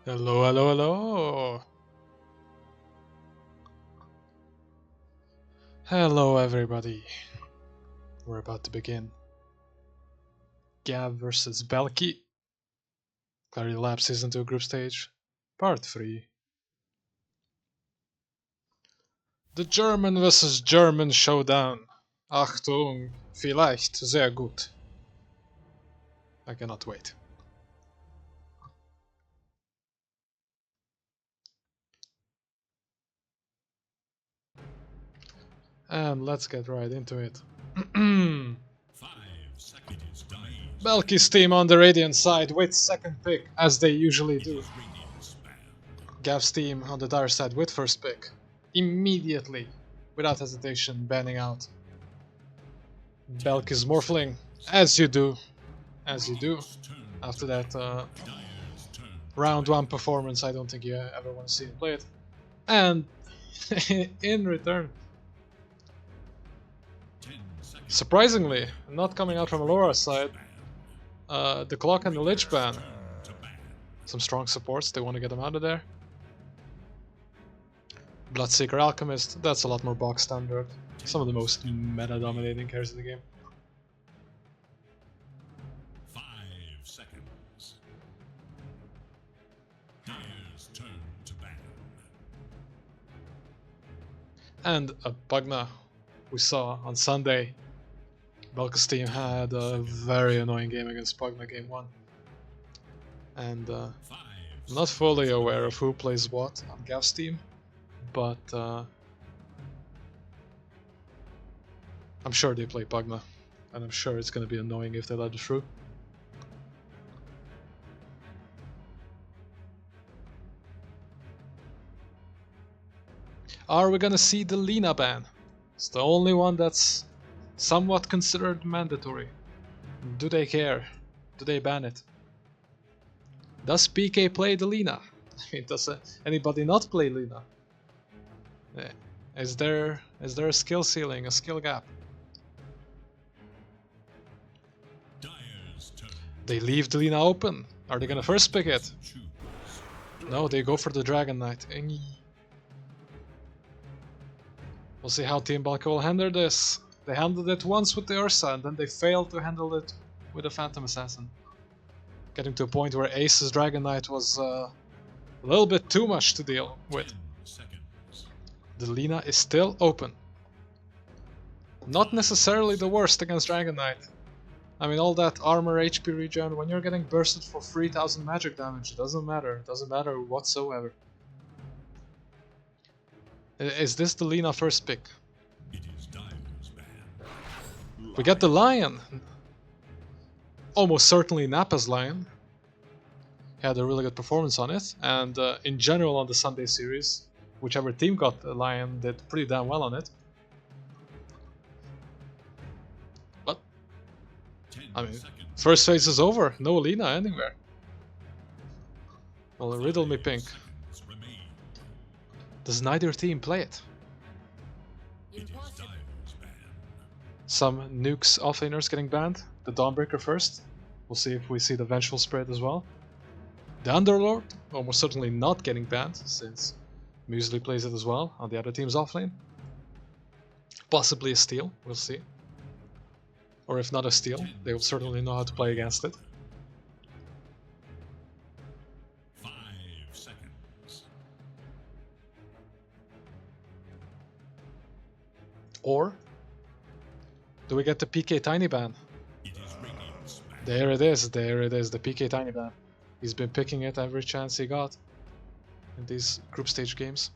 Hello, hello, hello. Hello, everybody. We're about to begin. Gav versus Belki. Clarity Lab Season 2 Group Stage, Part 3. The German versus German Showdown. Achtung, vielleicht, sehr gut. I cannot wait. And let's get right into it. Belki's team on the Radiant side with second pick, as they usually do. Gav's team on the Dire side with first pick. Immediately, without hesitation, banning out Belki's Morphling, as you do. After that round 1 performance, I don't think you ever want to see him play it. And in return, surprisingly, not coming out from Alora's side, the Clock and the Lich ban. Some strong supports, they want to get them out of there. Bloodseeker Alchemist, that's a lot more box standard. Some of the most meta-dominating carries in the game. 5 seconds. Dire's turn to ban. And a Pugna we saw on Sunday. Belka's team had a very annoying game against Pugna game 1. And I'm not fully aware of who plays what on Gav's team, but I'm sure they play Pugna, and I'm sure it's going to be annoying if they let it through. Are we going to see the Lina ban? It's the only one that's somewhat considered mandatory. Do they care? Do they ban it? Does PK play the Lina? I mean, does anybody not play Lina? Is there a skill ceiling, a skill gap? They leave the Lina open. Are they gonna first pick it? No, they go for the Dragon Knight. We'll see how Team Belka will handle this. They handled it once with the Ursa, and then they failed to handle it with a Phantom Assassin. Getting to a point where Ace's Dragon Knight was a little bit too much to deal with. The Lina is still open. Not necessarily the worst against Dragon Knight. I mean, all that armor HP regen, when you're getting bursted for 3000 magic damage, it doesn't matter. It doesn't matter whatsoever. Is this the Lina first pick? We get the Lion. Almost certainly Nappa's Lion. He had a really good performance on it, and in general on the Sunday series, whichever team got the Lion did pretty damn well on it. But, I mean, first phase is over, no Lina anywhere. Well, riddle me pink. Does neither team play it? Some nukes offlaners getting banned. The Dawnbreaker first. We'll see if we see the Vengeful Spirit as well. The Underlord, almost certainly not getting banned, since Muesli plays it as well on the other team's offlane. Possibly a steal, we'll see. Or if not a steal, they will certainly know how to play against it. 5 seconds. Or do we get the PK Tiny ban? There it is, the PK Tiny ban. He's been picking it every chance he got. in these group stage games.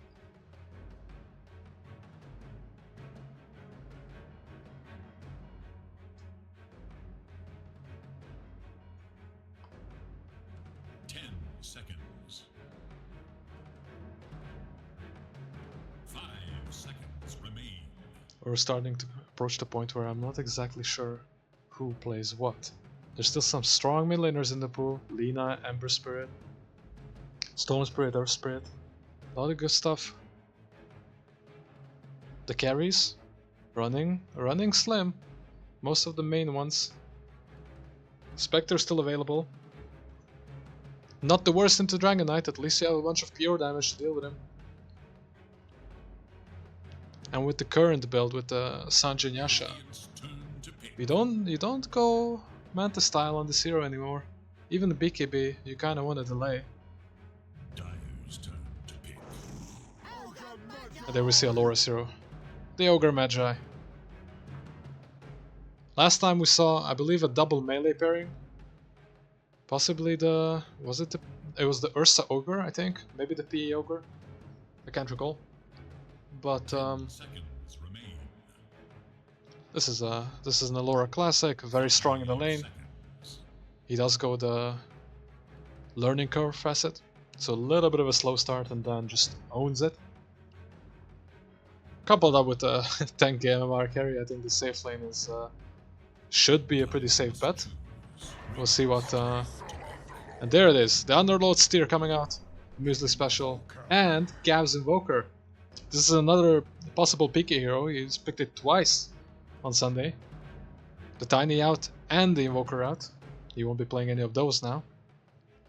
Seconds. 5 seconds remain. We're starting to approach the point where I'm not exactly sure who plays what. There's still some strong mid laners in the pool. Lina, Ember Spirit, Stone Spirit, Earth Spirit. A lot of good stuff. The carries, running slim. Most of the main ones. Spectre still available. Not the worst into Dragon Knight, at least you have a bunch of pure damage to deal with him. And with the current build, with the Sanjin Yasha, you don't go Manta style on this hero anymore. Even the BKB, you kinda wanna delay. And there we see a Lora's hero. The Ogre Magi. Last time we saw, I believe, a double melee pairing. Possibly the... it was the Ursa Ogre, I think. Maybe the PE Ogre. I can't recall. But this is an Alora classic, very strong in the lane. He does go the learning curve facet, so a little bit of a slow start and then just owns it. Coupled up with the 10k MMR carry, I think the safe lane is should be a pretty safe bet. We'll see what... and there it is, the Underlord Steer coming out. Muesli special. And Gav's Invoker. This is another possible PK hero, he's picked it twice on Sunday. The Tiny out and the Invoker out. He won't be playing any of those now.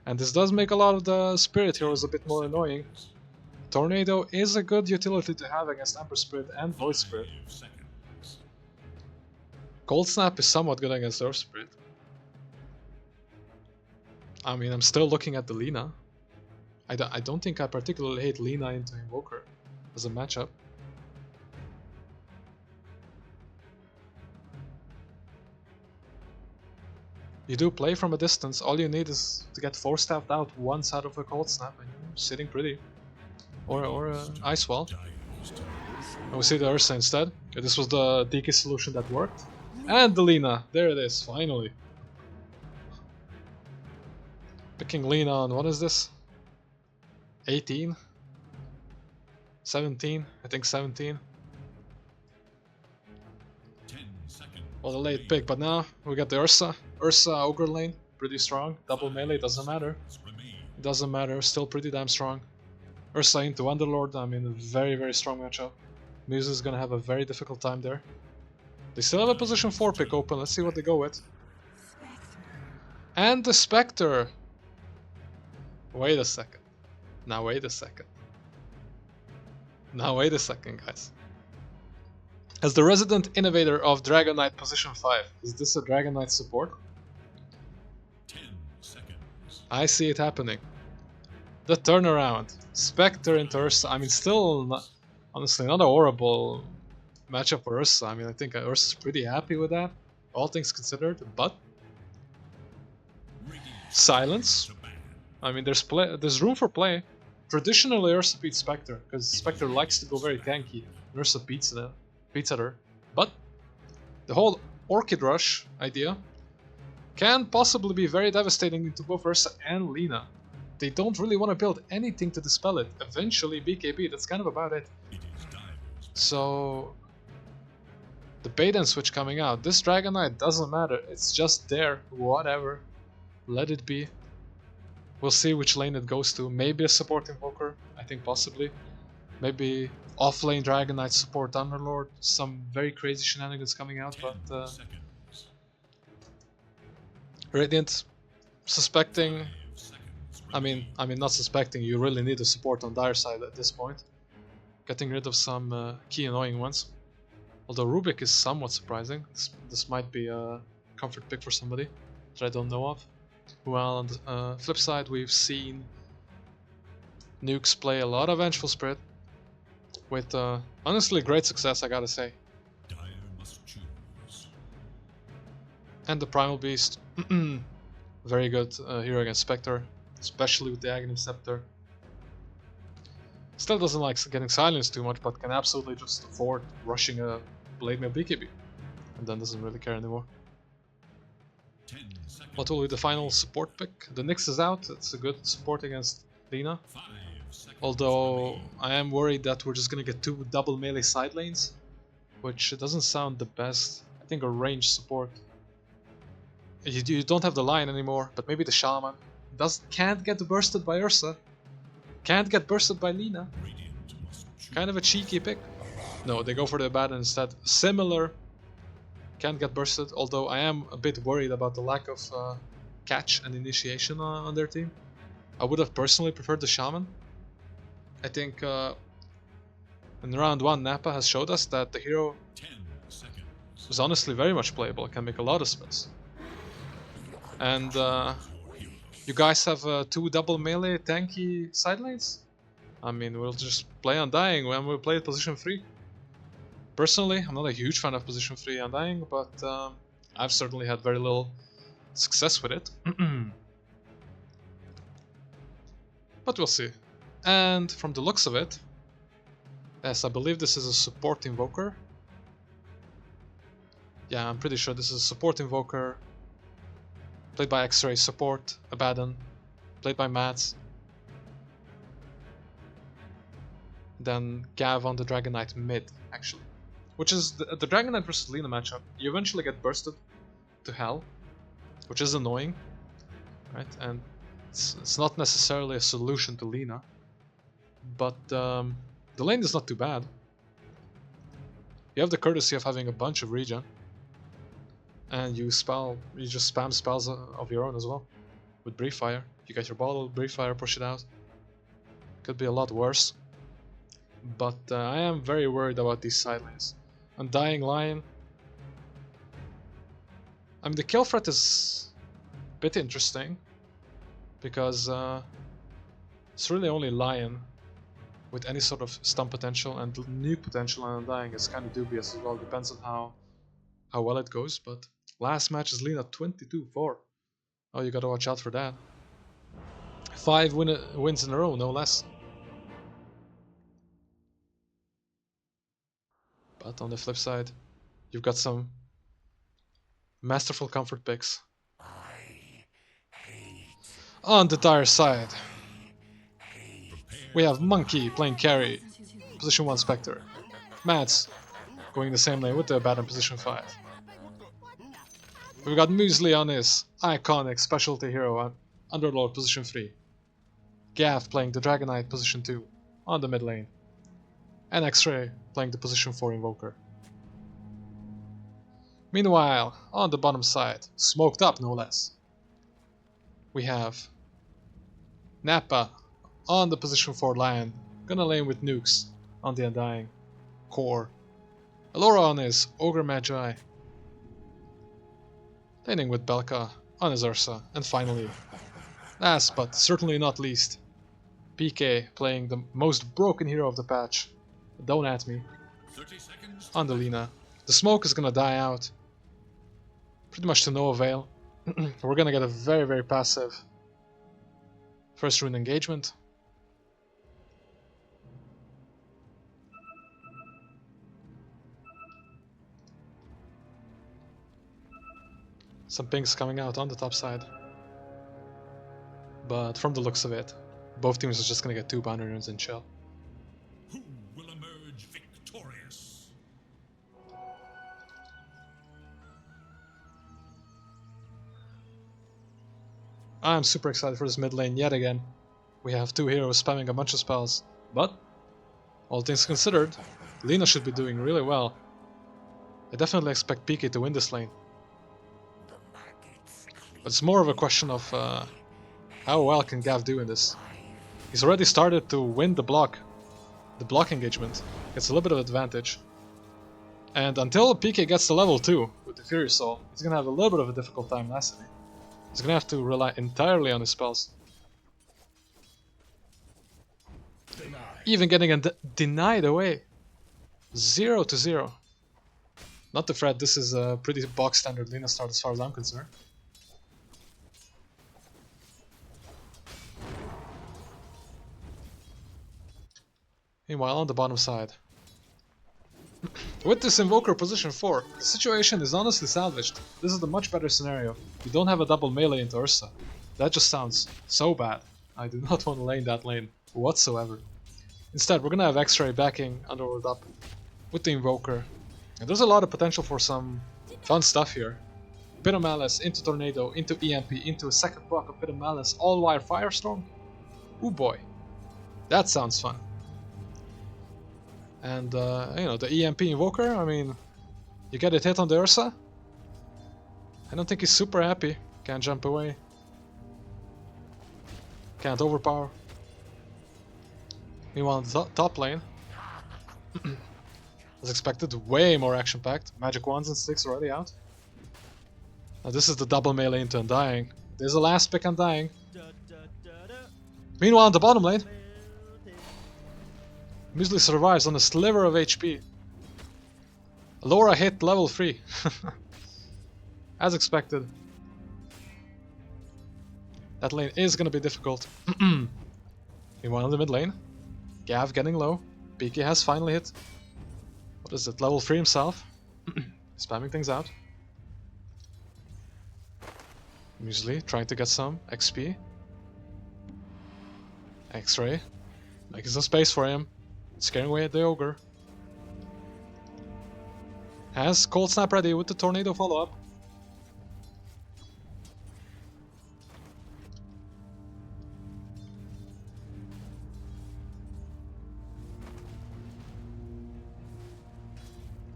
And this does make a lot of the Spirit heroes a bit more annoying. Tornado is a good utility to have against Ember Spirit and Void Spirit. Cold Snap is somewhat good against Earth Spirit. I mean, I'm still looking at the Lina. I don't think I particularly hate Lina into Invoker as a matchup. You do play from a distance, all you need is to get 4-staffed out one side of a Cold Snap and you're sitting pretty. Or Ice Wall. And we see the Ursa instead. Okay, this was the DK solution that worked. And the Lina, there it is, finally. Picking Lina on, what is this? 18? 17? I think 17. Well, a late pick, but now we got the Ursa. Ursa Ogre lane, pretty strong. Double melee, doesn't matter. Doesn't matter, still pretty damn strong. Ursa into Underlord, I mean, a very, very strong matchup. Muse is gonna have a very difficult time there. They still have a position 4 pick open, let's see what they go with. And the Spectre! Wait a second. Now wait a second. Now wait a second, guys. As the resident innovator of Dragon Knight position 5, is this a Dragon Knight support? 10 seconds. I see it happening. The turnaround. Spectre into Ursa. I mean, still, not, honestly, not a horrible matchup for Ursa. I mean, I think Ursa's pretty happy with that, all things considered, but... Silence. I mean, there's room for play. Traditionally, Ursa beats Spectre, because Spectre likes to go very tanky. Ursa beats at her. But the whole Orchid Rush idea can possibly be very devastating into both Ursa and Lina. They don't really want to build anything to dispel it. Eventually, BKB, that's kind of about it. So, the bait and switch coming out. This Dragon Knight doesn't matter. It's just there. Whatever. Let it be. We'll see which lane it goes to. Maybe a support Invoker. I think possibly. Maybe off-lane Dragon Knight support Underlord. Some very crazy shenanigans coming out, but... Radiant, suspecting... I mean, not suspecting, you really need a support on Dire side at this point. Getting rid of some key annoying ones. Although Rubik is somewhat surprising. This might be a comfort pick for somebody that I don't know of. While on the flip side, we've seen Nukes play a lot of Vengeful Spirit. With honestly great success, I gotta say. And the Primal Beast. Very good hero against Spectre. Especially with the Aghanim Scepter. Still doesn't like getting silenced too much, but can absolutely just afford rushing a Blade Mail BKB. And then doesn't really care anymore. 10 seconds. What will be the final support pick? The Nyx is out, it's a good support against Lina. 5 seconds. Although remain. I am worried that we're just gonna get 2 double melee side lanes, which doesn't sound the best. I think a ranged support. You don't have the Lion anymore, but maybe the Shaman. Can't get bursted by Ursa. Can't get bursted by Lina. Radiant must choose. Kind of a cheeky pick. No, they go for the Abaddon instead. Similar. Can't get bursted, although I am a bit worried about the lack of catch and initiation on their team. I would have personally preferred the Shaman. I think in round 1 Nappa has showed us that the hero 10 seconds. is honestly very much playable, can make a lot of spells. And you guys have 2 double melee tanky side lanes? I mean, we'll just play Undying when we play position 3. Personally, I'm not a huge fan of position 3 Undying, but I've certainly had very little success with it. But we'll see. And from the looks of it, yes, I believe this is a support invoker. Yeah, I'm pretty sure this is a support invoker. Played by X-Ray support, Abaddon. Played by Mads. Then Gav on the Dragon Knight mid, actually. Which is the Dragon Knight versus Lina matchup. You eventually get bursted to hell, which is annoying, right? And it's not necessarily a solution to Lina, but the lane is not too bad. You have the courtesy of having a bunch of regen, and you just spam spells of your own as well. With Brief Fire, you get your bottle, Brief Fire, push it out. Could be a lot worse. But I am very worried about these side lanes. Undying Lion. I mean, the kill threat is a bit interesting, because it's really only Lion with any sort of stun potential, and nuke potential on Undying is kind of dubious as well. Depends on how well it goes. But last match is Lina 22-4. Oh, you gotta watch out for that. 5 wins in a row, no less. But on the flip side, you've got some masterful comfort picks. On the dire side, we have Monkey playing carry, position 1 Spectre. Mads going the same lane with the Abaddon position 5. We've got Muesli on his iconic specialty hero on Underlord position 3. Gav playing the Dragon Knight position 2 on the mid lane. And X-Ray playing the position 4 Invoker. Meanwhile, on the bottom side, smoked up no less, we have Nappa on the position 4 Lion, gonna lane with nukes on the Undying core. Alora on his Ogre Magi, laning with Belka on his Ursa, and finally, last but certainly not least, PK playing the most broken hero of the patch, Don't At Me, 30 seconds. on the Lina. The smoke is gonna die out, pretty much to no avail. We're gonna get a very, very passive first rune engagement. Some pings coming out on the top side. But from the looks of it, both teams are just gonna get 2 boundary runes and chill. Who will emerge victorious? I'm super excited for this mid lane yet again. We have 2 heroes spamming a bunch of spells, but all things considered, Lina should be doing really well. I definitely expect PK to win this lane. But it's more of a question of how well can Gav do in this. He's already started to win the block engagement. Gets a little bit of advantage. And until PK gets to level 2 with the Fury Soul, he's gonna have a little bit of a difficult time lasting. He's gonna have to rely entirely on his spells. Even getting denied away. 0-0. Not to fret, this is a pretty box standard Lina start as far as I'm concerned. Meanwhile, on the bottom side. With this Invoker position 4, the situation is honestly salvaged. This is the much better scenario. You don't have a double melee into Ursa. That just sounds so bad. I do not want to lane that lane whatsoever. Instead, we're gonna have X-Ray backing Underworld up with the Invoker. And there's a lot of potential for some fun stuff here. Pit of Malice into Tornado, into EMP, into a second proc of Pit of Malice, all wire Firestorm. Ooh boy. That sounds fun. And, you know, the EMP Invoker, I mean, you get it hit on the Ursa. I don't think he's super happy. Can't jump away. Can't overpower. Meanwhile, on the top lane, as expected, way more action-packed. Magic wands and sticks already out. Now this is the double melee into Undying. There's a last pick Undying. Meanwhile, on the bottom lane, Muesli survives on a sliver of HP. Laura hit level 3. As expected. That lane is gonna be difficult. Meanwhile, in the mid lane, Gav getting low. PK has finally hit. What is it? Level 3 himself. Spamming things out. Muesli trying to get some XP. X-Ray. Making some space for him. Scaring away at the Ogre. Has Cold Snap ready with the Tornado follow-up.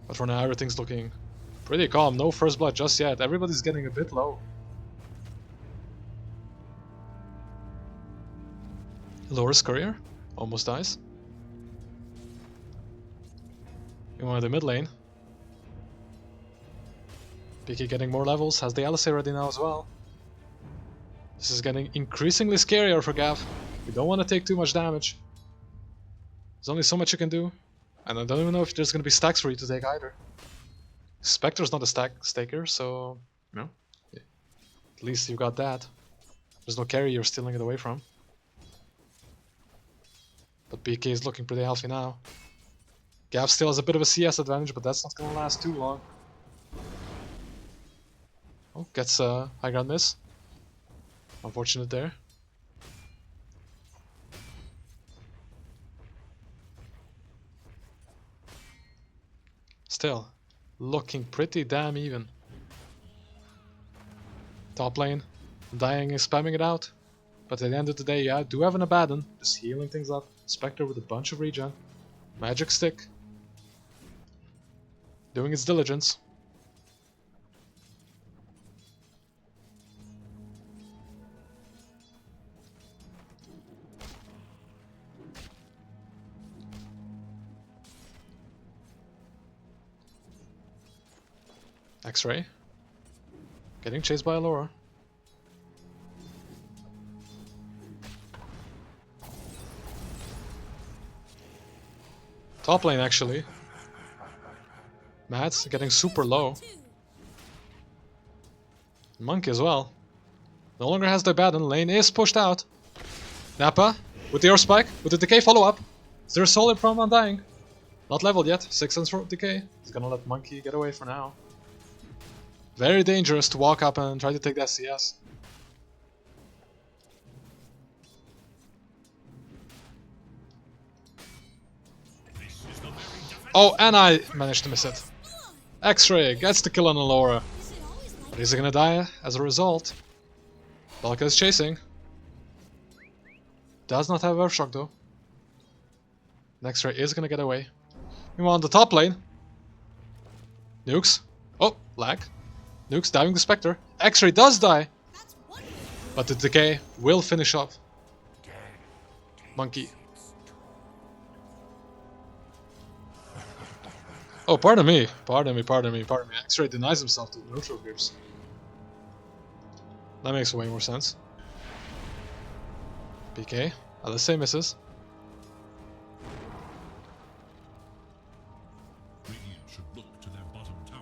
But for now, everything's looking pretty calm. No first blood just yet. Everybody's getting a bit low. Laura's courier almost dies. Meanwhile, the mid lane. PK getting more levels, has the LSA ready now as well. This is getting increasingly scarier for Gav. You don't want to take too much damage. There's only so much you can do. And I don't even know if there's going to be stacks for you to take either. Spectre's not a staker, so, you know, at least you got that. There's no carry you're stealing it away from. But PK is looking pretty healthy now. Gav still has a bit of a CS advantage, but that's not going to last too long. Oh, gets a high ground miss. Unfortunate there. Still, looking pretty damn even. Top lane, Dying is spamming it out. But at the end of the day, yeah, do have an Abaddon, just healing things up. Spectre with a bunch of regen. Magic Stick. Doing its diligence. X-Ray. Getting chased by Allura. Top lane actually. Matt's getting super low. Monkey as well. No longer has the Abaddon. Lane is pushed out. Nappa with the Earth Spike, with the Decay follow-up. Is there a solid from Undying? Not leveled yet. 6 cents for Decay. He's gonna let Monkey get away for now. Very dangerous to walk up and try to take that CS. Oh, and I managed to miss it. X-Ray gets the kill on Allura. But is he gonna die as a result? Belka is chasing. Does not have Earthshock though. X-Ray is gonna get away. Meanwhile on the top lane. Nukes. Oh, lag. Nukes diving the Spectre. X-Ray does die! But the Decay will finish off Monkey. Oh, pardon me. Pardon me. X-Ray denies himself to the neutral groups. That makes way more sense. PK. LSA misses. Radiant should look to their bottom tower.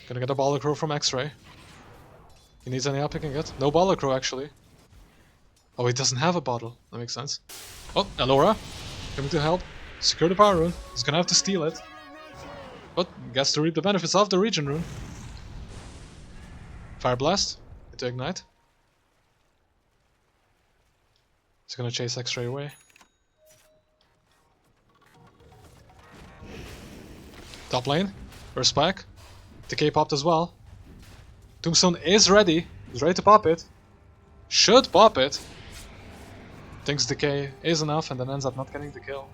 Gonna get a Baller Crow from X-Ray. He needs any help he can get. No Baller Crow actually. Oh, he doesn't have a bottle. That makes sense. Oh, Elora, coming to help. Secure the power rune. He's gonna have to steal it. But gets to reap the benefits of the regen rune. Fire Blast into Ignite. He's gonna chase X-Ray away. Top lane. Burst back. Decay popped as well. Tombstone is ready. He's ready to pop it. Should pop it. Thinks Decay is enough and then ends up not getting the kill.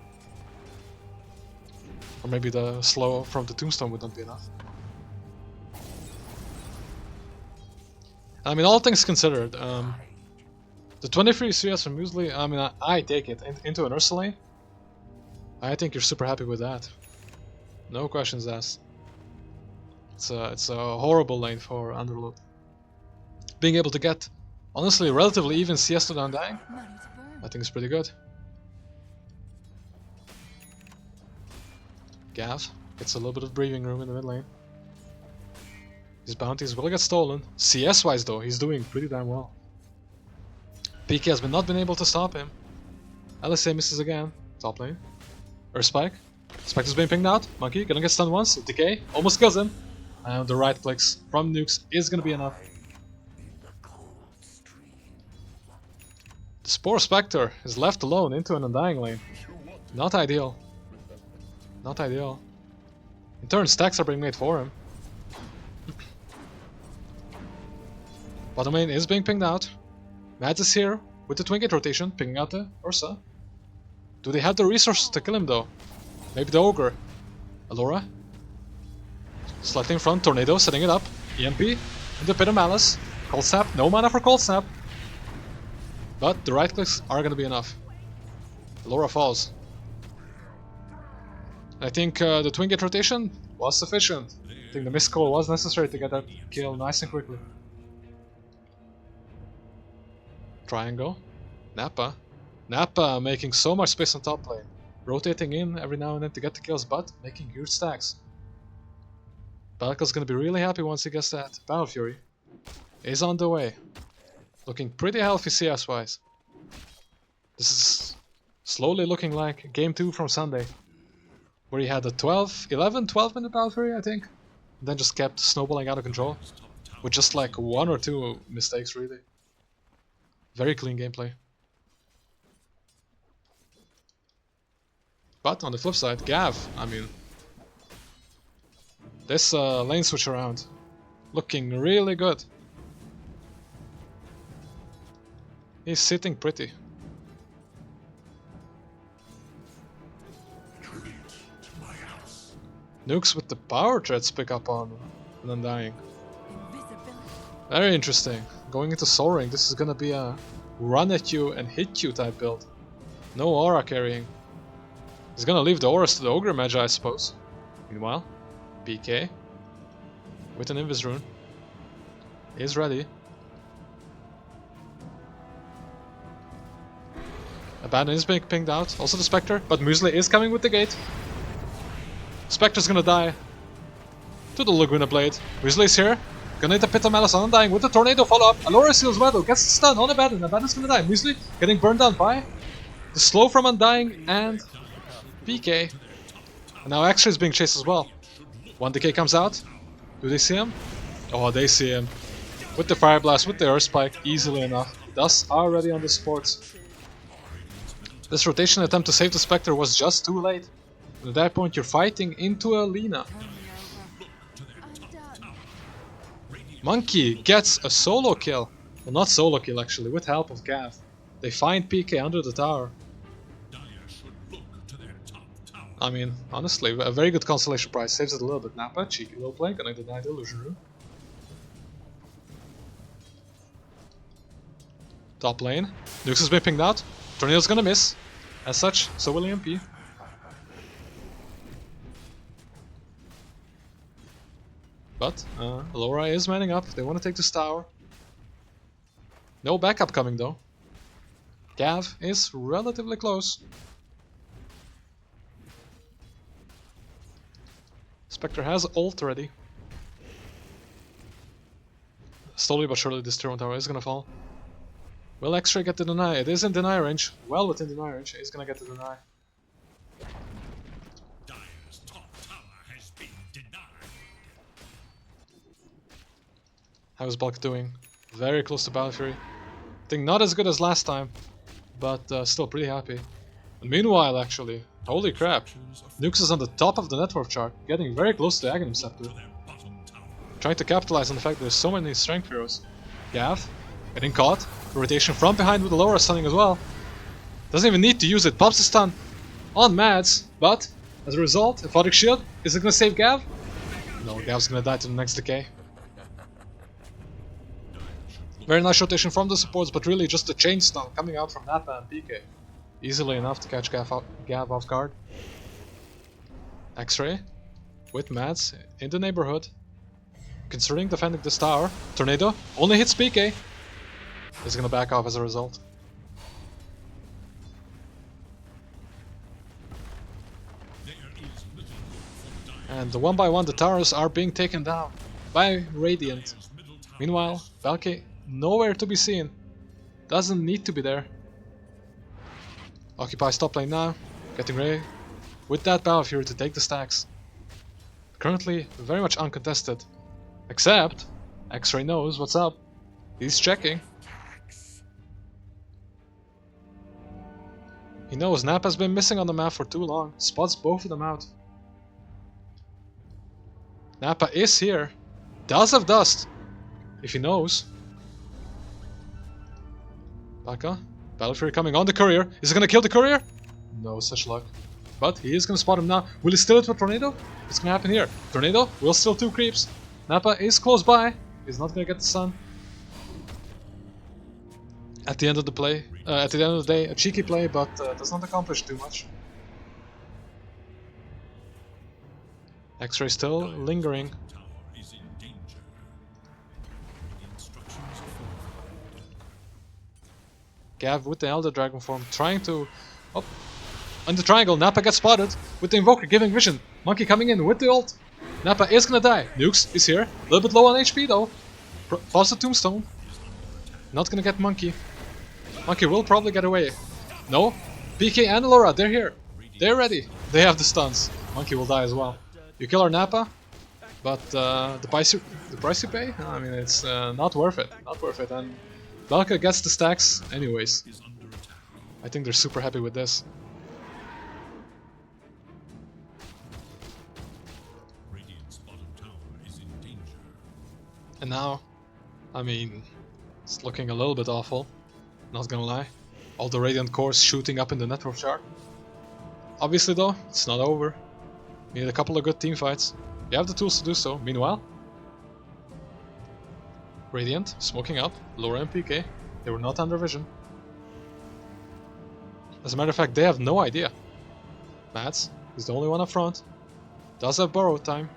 Or maybe the slow from the Tombstone would not be enough. I mean, all things considered, the 23 CS from Muesli, I mean, I take it into an Ursa lane. I think you're super happy with that. No questions asked. It's a horrible lane for Underlord. Being able to get, honestly, relatively even CS to Undying, I think is pretty good. Gav gets a little bit of breathing room in the mid lane. His bounties will get stolen. CS wise though, he's doing pretty damn well. PK has not been able to stop him. LSA misses again. Top lane. Spike. Spectre's being pinged out. Monkey gonna get stunned once. Decay almost kills him. And the right clicks from Nukes is gonna be enough. The Spore Spectre is left alone into an Undying lane. Not ideal. Not ideal. In turn, stacks are being made for him. Bottom lane is being pinged out. Mads is here with the Twin Gate rotation, pinging out the Ursa. Do they have the resources to kill him though? Maybe the Ogre. Elora. Slightly in front, Tornado setting it up. EMP in the Pit of Malice. Cold Snap, no mana for Cold Snap. But the right clicks are gonna be enough. Elora falls. I think the Twin Gate rotation was sufficient. I think the missed call was necessary to get that kill nice and quickly. Triangle. Nappa. Nappa making so much space on top lane. Rotating in every now and then to get the kills, but making huge stacks. Belka's gonna be really happy once he gets that. Battle Fury is on the way. Looking pretty healthy CS wise. This is slowly looking like game 2 from Sunday. Where he had a 12 minute Battle Fury, I think. And then just kept snowballing out of control. With just like 1 or 2 mistakes really. Very clean gameplay. But on the flip side, Gav, I mean... This lane switch around, looking really good. He's sitting pretty. Nukes with the power threads pick up on an Undying. Very interesting. Going into Soul Ring, this is gonna be a run at you and hit you type build. No aura carrying. He's gonna leave the auras to the Ogre Magi, I suppose. Meanwhile, PK with an Invis rune is ready. Abandon is being pinged out, also the Spectre, but Muesli is coming with the gate. Spectre's gonna die to the Laguna Blade. Muesli is here, gonna hit the Pit of Malice on Undying with the Tornado follow up. Alora seals Weddle, gets the stun on Abandon. Abandon's gonna die. Muesli getting burned down by the slow from Undying and PK. And now X-Ray is being chased as well. One Decay comes out. Do they see him? Oh, they see him. With the Fire Blast, with the Earth Spike, easily enough. Dust already on the supports. This rotation attempt to save the Spectre was just too late. And at that point you're fighting into a Lina. Monkey gets a solo kill. Well, not solo kill actually, with help of Gav. They find PK under the tower. I mean, honestly, a very good consolation prize. Saves it a little bit. Nappa, cheeky little play, gonna deny the illusion room. Top lane. Nukes has been pinged out. Tornado's gonna miss. As such, so will EMP. But, Laura is manning up. They want to take this tower. No backup coming though. Gav is relatively close. Spectre has ult ready. Slowly but surely this Tyrant Tower is gonna fall. Will X-Ray get the deny? It is in deny range. Well within deny range. He's gonna get the deny. Dire's top tower has been denied. How is Belka doing? Very close to Battle Fury. I think not as good as last time, but still pretty happy. And meanwhile, actually, holy crap, Nukes is on the top of the net worth chart, getting very close to the Aghanim Scepter. Trying to capitalize on the fact that there's so many strength heroes. Gav, getting caught. Rotation from behind with the Laura stunning as well. Doesn't even need to use it. Pops the stun on Mads, but as a result, Aphotic Shield, is it gonna save Gav? No, Gav's gonna die to the next decay. Very nice rotation from the supports, but really just the chain stun coming out from Nappa and PK. Easily enough to catch Gav off guard. X-Ray with Mads in the neighborhood. Considering defending this tower. Tornado only hits PK. He's gonna back off as a result. And one by one the towers are being taken down by Radiant. Meanwhile, Belka nowhere to be seen. Doesn't need to be there. Occupies top lane now, getting ready with that Battle Fury to take the stacks. Currently very much uncontested. Except, X-Ray knows what's up. He's checking. He knows Nap has been missing on the map for too long. Spots both of them out. Nappa is here. Does have dust. If he knows. Belka. Battle Fury coming on the courier. Is he gonna kill the courier? No such luck. But he is gonna spot him now. Will he steal it with Tornado? What's gonna happen here? Tornado will steal 2 creeps. Nappa is close by. He's not gonna get the sun. At the end of the play, at the end of the day, a cheeky play, but does not accomplish too much. X-Ray still lingering. Gav with the Elder Dragon form, trying to... Oh, on the triangle, Nappa gets spotted with the Invoker giving vision. Monkey coming in with the ult. Nappa is gonna die. Nukes is here, a little bit low on HP though. Pops the Tombstone. Not gonna get Monkey. Monkey will probably get away. No, PK and Laura, they're here. They're ready. They have the stuns. Monkey will die as well. You kill our Nappa, but the price you pay? I mean, it's not worth it. Not worth it. And Belka gets the stacks anyways. I think they're super happy with this. And now, I mean, it's looking a little bit awful. Not gonna lie. All the Radiant cores shooting up in the network chart. Obviously though, it's not over. We need a couple of good team fights. You have the tools to do so. Meanwhile, Radiant smoking up, Laura and PK. They were not under vision. As a matter of fact, they have no idea. Mads is the only one up front. Does have borrow time.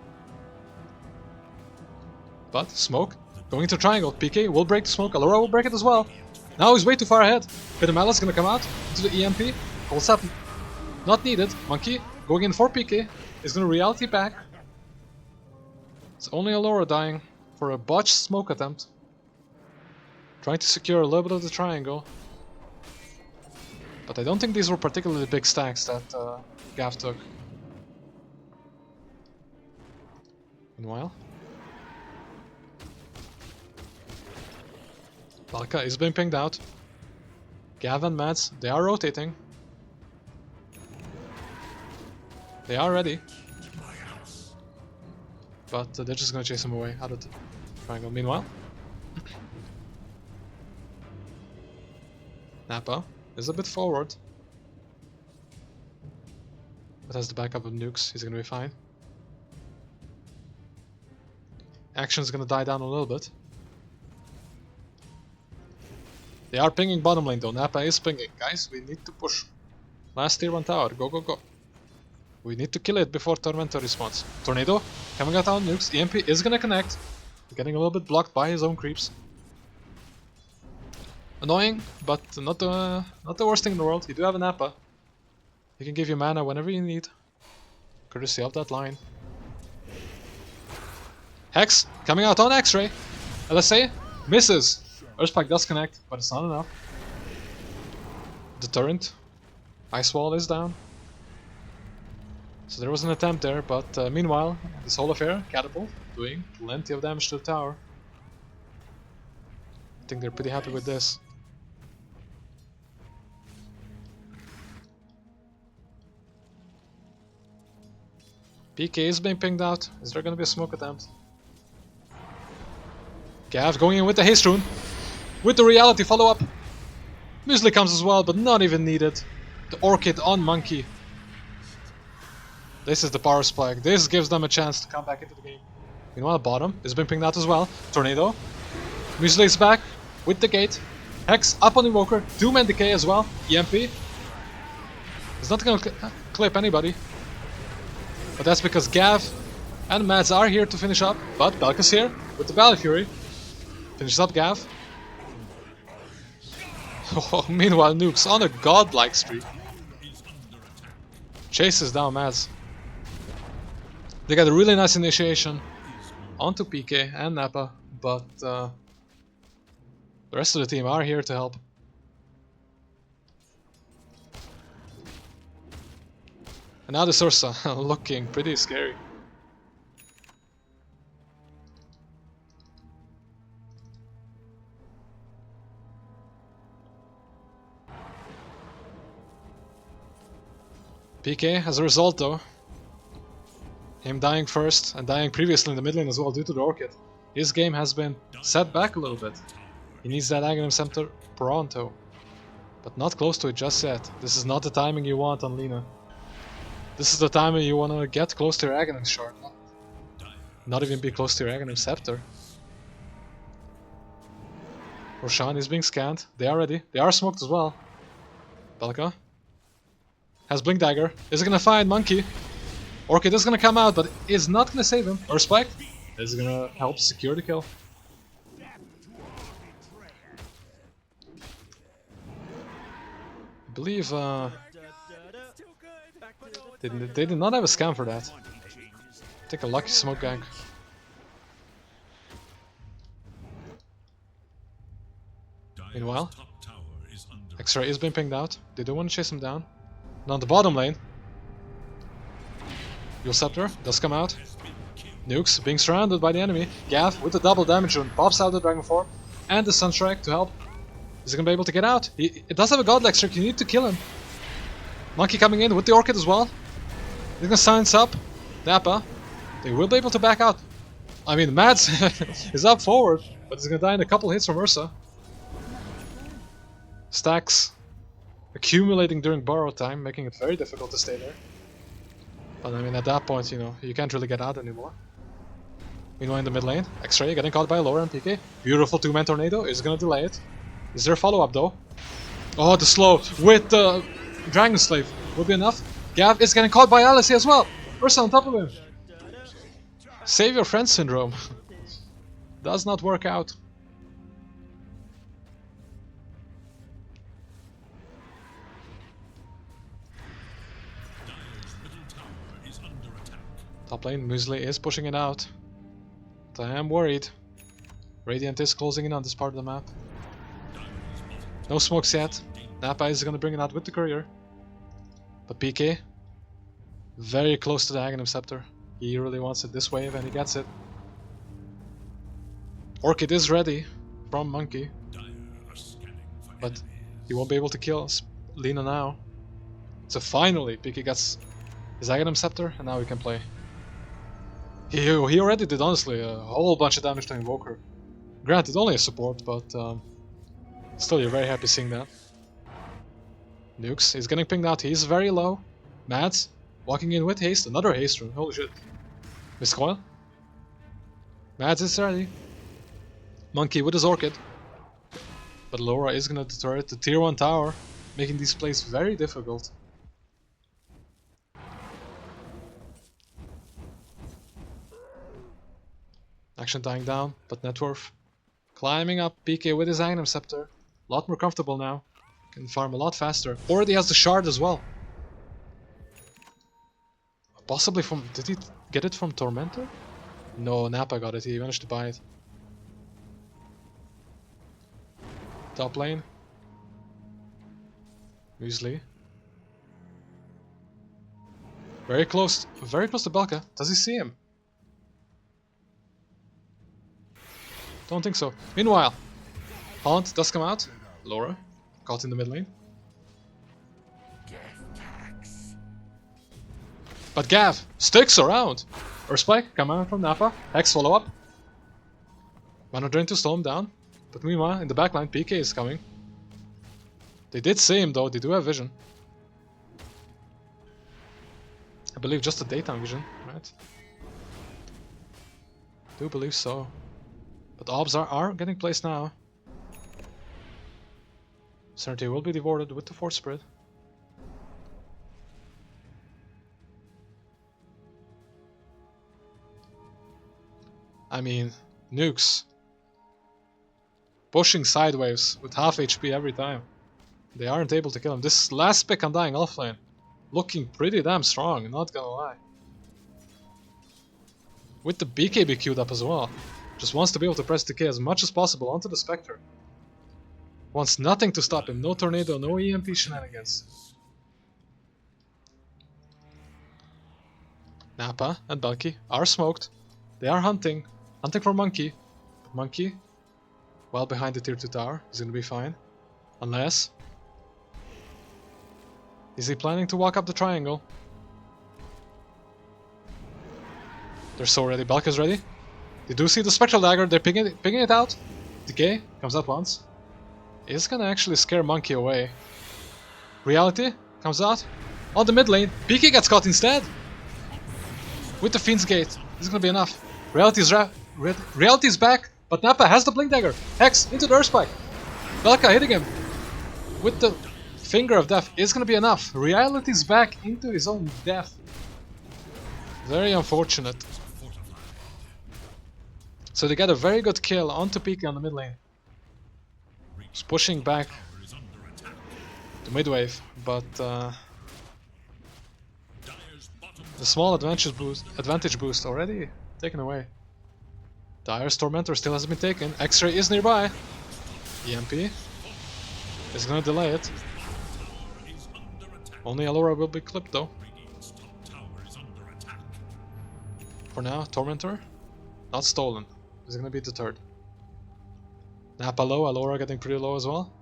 But smoke going to triangle. PK will break the smoke. Laura will break it as well. Now he's way too far ahead. Pitamala is gonna come out into the EMP. Holds up. Not needed. Monkey going in for PK. Is gonna reality back. It's only Laura dying for a botched smoke attempt. Trying to secure a little bit of the triangle. But I don't think these were particularly big stacks that Gav took. Meanwhile, Belka is being pinged out. Gav and Mads, they are rotating. They are ready. But they're just gonna chase him away out of the triangle. Meanwhile, Nappa is a bit forward. But has the backup of nukes, he's gonna be fine. Action's gonna die down a little bit. They are pinging bottom lane though, Nappa is pinging. Guys, we need to push. Last tier 1 tower, go go go. We need to kill it before Tormentor responds. Tornado coming out on nukes, EMP is gonna connect. Getting a little bit blocked by his own creeps. Annoying, but not the worst thing in the world. You do have a Nappa. He can give you mana whenever you need. Courtesy of that line. Hex coming out on X-Ray. LSA misses. Earthspike does connect, but it's not enough. The turret. Ice wall is down. So there was an attempt there, but meanwhile, this whole affair, Catapult, doing plenty of damage to the tower. I think they're pretty happy with this. PK is being pinged out. Is there gonna be a smoke attempt? Gav going in with the haste rune. With the reality follow-up. Muesli comes as well, but not even needed. The Orchid on Monkey. This is the power spike. This gives them a chance to come back into the game. Meanwhile, bottom is being pinged out as well. Tornado. Muesli is back with the gate. Hex up on Invoker. Doom Decay as well. EMP. It's not gonna clip anybody. But that's because Gav and Mads are here to finish up. But Belka's here with the Ballet Fury. Finishes up Gav. Oh, meanwhile, Nukes on a godlike streak. Chases down Mads. They got a really nice initiation onto PK and Nappa, but the rest of the team are here to help. And now the Sursa looking pretty scary. PK, as a result though, him dying first and dying previously in the mid lane as well due to the Orchid, his game has been set back a little bit. He needs that Aghanim Scepter pronto, but not close to it just yet. This is not the timing you want on Lina. This is the timing you want to get close to your Aghanim Shard, not even be close to your Aghanim Scepter. Roshan is being scanned, they are ready, they are smoked as well. Belka has Blink Dagger, is gonna find Monkey. Orchid is gonna come out, but is not gonna save him. Or Spike is gonna help secure the kill. I believe they did not have a scam for that. Take a lucky smoke gank. Meanwhile, X-Ray is being pinged out. They do want to chase him down. Now the bottom lane. Yule Scepter does come out. Nukes being surrounded by the enemy. Gav with the double damage rune pops out the Dragon Form and the Sunstrike to help. Is he gonna be able to get out? It does have a godlike streak, you need to kill him. Monkey coming in with the Orchid as well. He's gonna silence up Nappa. They will be able to back out. I mean, Mads is up forward, but he's gonna die in a couple hits from Ursa. Stacks accumulating during borrow time, making it very difficult to stay there. But I mean, at that point, you know, you can't really get out anymore. Meanwhile, in the mid lane, X-Ray getting caught by Laura and PK. Beautiful two-man tornado is gonna delay it. Is there a follow-up though? Oh, the slow with the Dragon Slave will be enough. Gav is getting caught by Alice as well. Ursa on top of him. Save your friend syndrome. Does not work out. Top lane, Muesli is pushing it out. But I am worried. Radiant is closing in on this part of the map. No smokes yet. Nappa is gonna bring it out with the courier. But PK, very close to the Aghanim Scepter. He really wants it this wave and he gets it. Orchid is ready from Monkey. But he won't be able to kill Lina now. So finally, PK gets his Aghanim Scepter and now we can play. He already did, honestly, a whole bunch of damage to Invoker. Granted, only a support, but still you're very happy seeing that. Nukes is getting pinged out, he's very low. Mads walking in with haste, another haste rune, holy shit. Miss Coil. Mads is ready. Monkey with his Orchid. But Laura is gonna deter it, the tier 1 tower, making these plays very difficult. Action dying down, but Networth climbing up. PK with his Aghanim Scepter. A lot more comfortable now. Can farm a lot faster. Already has the shard as well. Possibly from... Did he get it from Tormentor? No, Nappa got it. He managed to buy it. Top lane. Muesli. Very close to Belka. Does he see him? Don't think so. Meanwhile, Haunt does come out. Laura, caught in the mid lane. But Gav sticks around. Earthspike, come out from Napa. Hex follow up. Mana Drain to slow him down. But meanwhile, in the backline, PK is coming. They did see him though, they do have vision. I believe just a daytime vision, right? Do believe so. But orbs are getting placed now. Certainty will be devoted with the Force Spirit. I mean, nukes. Pushing sideways with half HP every time. They aren't able to kill him. This last pick Undying offlane looking pretty damn strong, not gonna lie. With the BKB queued up as well. Just wants to be able to press decay as much as possible onto the Spectre. Wants nothing to stop him. No tornado, no EMP shenanigans. Napa and Belki are smoked. They are hunting. Hunting for Monkey. But Monkey, well behind the tier 2 tower. He's gonna be fine. Unless... is he planning to walk up the triangle? They're so ready. Belka's ready. They do see the Spectral Dagger. They're picking it out. Decay comes out once. It's gonna actually scare Monkey away. Reality comes out. On the mid lane. PK gets caught instead. With the Fiend's Gate. This is gonna be enough. Reality is back. But Napa has the Blink Dagger. Hex into the Earthspike. Belka hitting him. With the Finger of Death is gonna be enough. Reality's back into his own death. Very unfortunate. So they get a very good kill onto PK on the mid lane. Just pushing back the mid wave, but the small advantage boost already taken away. Dire's Tormentor still hasn't been taken. X-Ray is nearby. EMP is gonna delay it. Only Alora will be clipped though. For now, Tormentor not stolen. Is gonna be deterred. Napa low, Alora getting pretty low as well.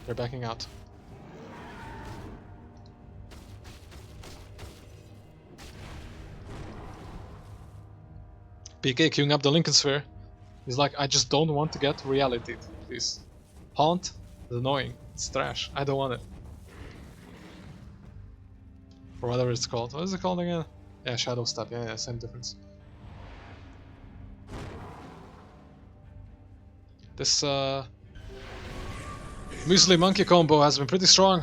They're backing out. PK queuing up the Lincoln Sphere. He's like, I just don't want to get reality, please. Haunt is annoying. It's trash. I don't want it. Or whatever it's called. What is it called again? Yeah, Shadow Step. Yeah, same difference. This Muesli Monkey combo has been pretty strong.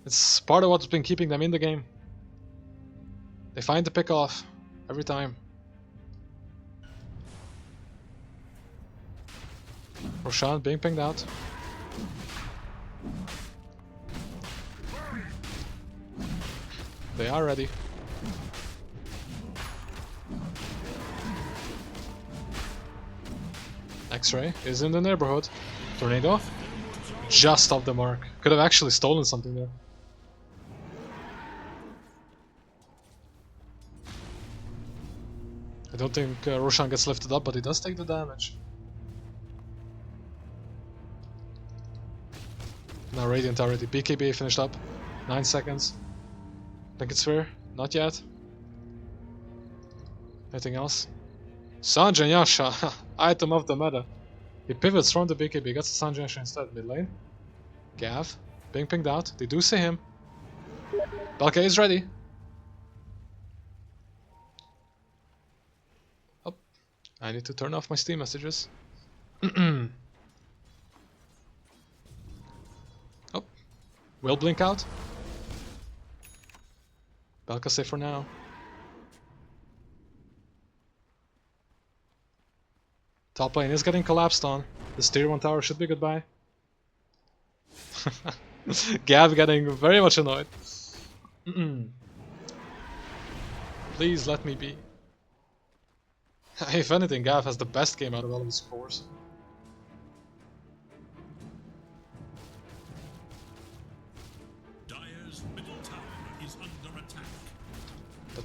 It's part of what's been keeping them in the game. They find the pick off every time. Roshan being pinged out. They are ready. X-Ray is in the neighborhood. Tornado. Just off the mark. Could have actually stolen something there. I don't think Roshan gets lifted up, but he does take the damage. Now Radiant already. BKB finished up. 9 seconds. Think it's fair? Not yet. Anything else? Sanjay Yasha, item of the meta. He pivots from the BKB, gets the Sanjay Yasha instead. Mid lane. Gav, being pinged out. They do see him. Belka is ready. Oh, I need to turn off my Steam messages. Oh, will blink out. Belka safe for now. Top lane is getting collapsed on. This tier 1 tower should be goodbye. Gav getting very much annoyed. Please let me be. If anything, Gav has the best game out of all of his cores.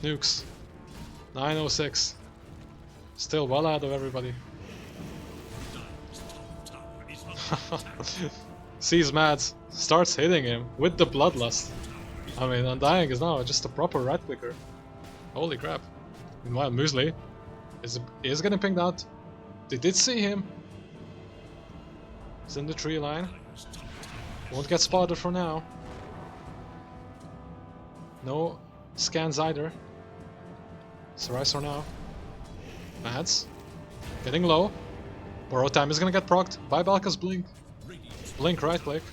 nukes. 906. Still well ahead of everybody. Sees mad, starts hitting him with the bloodlust. I mean, Undying is now just a proper right clicker. Holy crap. Meanwhile, Muesli is getting pinged out. They did see him. He's in the tree line. Won't get spotted for now. No scans either. Sarais now. Mads. Getting low. Borrow time is gonna get procced by Belka's blink. Blink right click.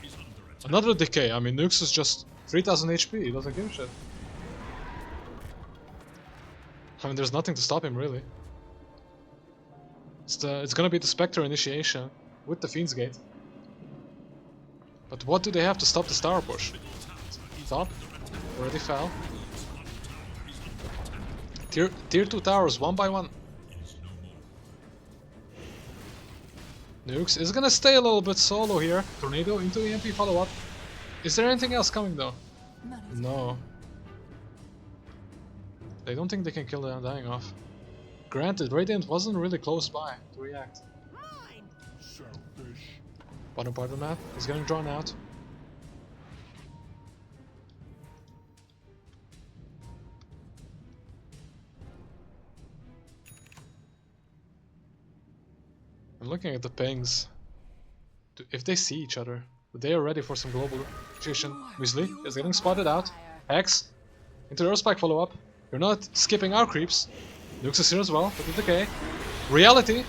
Another decay. I mean, Nukes is just 3000 HP. He doesn't give a shit. I mean, there's nothing to stop him really. It's gonna be the Spectre initiation with the Fiend's Gate. But what do they have to stop this tower push? Top already fell. Tier 2 towers one by one. Nukes is gonna stay a little bit solo here. Tornado into EMP follow up. Is there anything else coming though? No. They don't think they can kill the Undying off. Granted, Radiant wasn't really close by to react. Bottom part of the map is getting drawn out. I'm looking at the pings. If they see each other, they are ready for some global nutrition. Muesli is getting spotted out. Hex into the Earthspike follow up. You're not skipping our creeps. Nukes is here as well, with the decay. Reality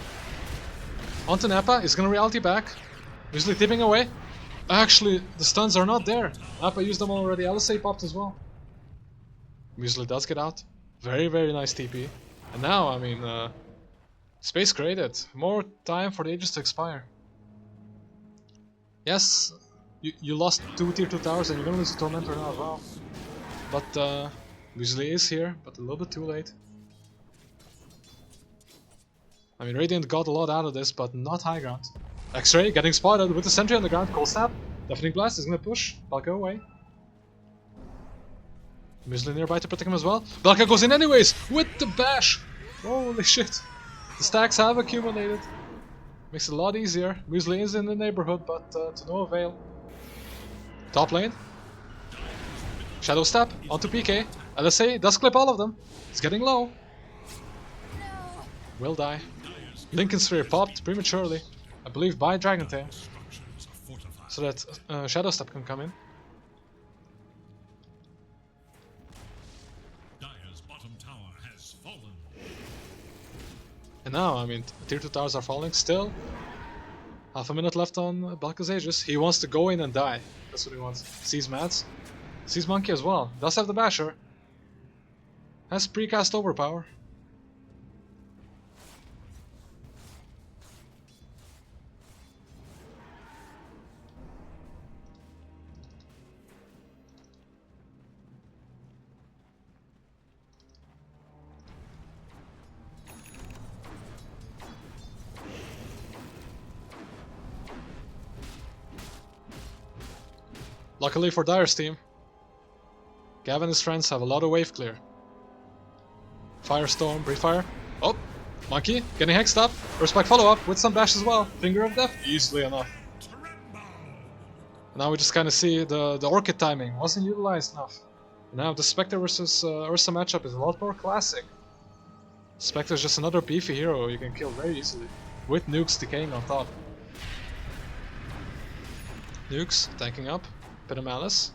onto Nappa is gonna reality back. Muesli tipping away. Actually, the stuns are not there. Nappa used them already. LSA popped as well. Muesli does get out. Very, very nice TP. And now, I mean, space created. More time for the ages to expire. Yes, you lost 2 tier 2 towers and you're gonna lose a Tormentor now as well. But Muesli is here, but a little bit too late. I mean, Radiant got a lot out of this, but not high ground. X-Ray getting spotted with the sentry on the ground. Cold Snap. Deafening Blast is gonna push. Belka away. Muesli nearby to protect him as well. Belka goes in anyways with the bash. Holy shit. The stacks have accumulated. Makes it a lot easier. Muesli is in the neighborhood, but to no avail. Top lane. Shadow Step onto PK. LSA does clip all of them. It's getting low. Will die. Lincoln Sphere popped prematurely. I believe by Dragon Tail. So that Shadow Step can come in. And now, I mean, tier 2 towers are falling still. Half a minute left on Belka's Aegis. He wants to go in and die. That's what he wants. Sees Mads. Sees Monkey as well. Does have the Basher. Has precast overpower. Luckily for Dire's team, Gav and his friends have a lot of wave clear. Firestorm, Breefire. Oh, Monkey getting hexed up. Respect follow up with some bash as well. Finger of Death, easily enough. Now we just kind of see the Orchid timing wasn't utilized enough. Now the Spectre versus Ursa matchup is a lot more classic. Spectre is just another beefy hero you can kill very easily, with nukes decaying on top. Nukes tanking up. Pit of Malice.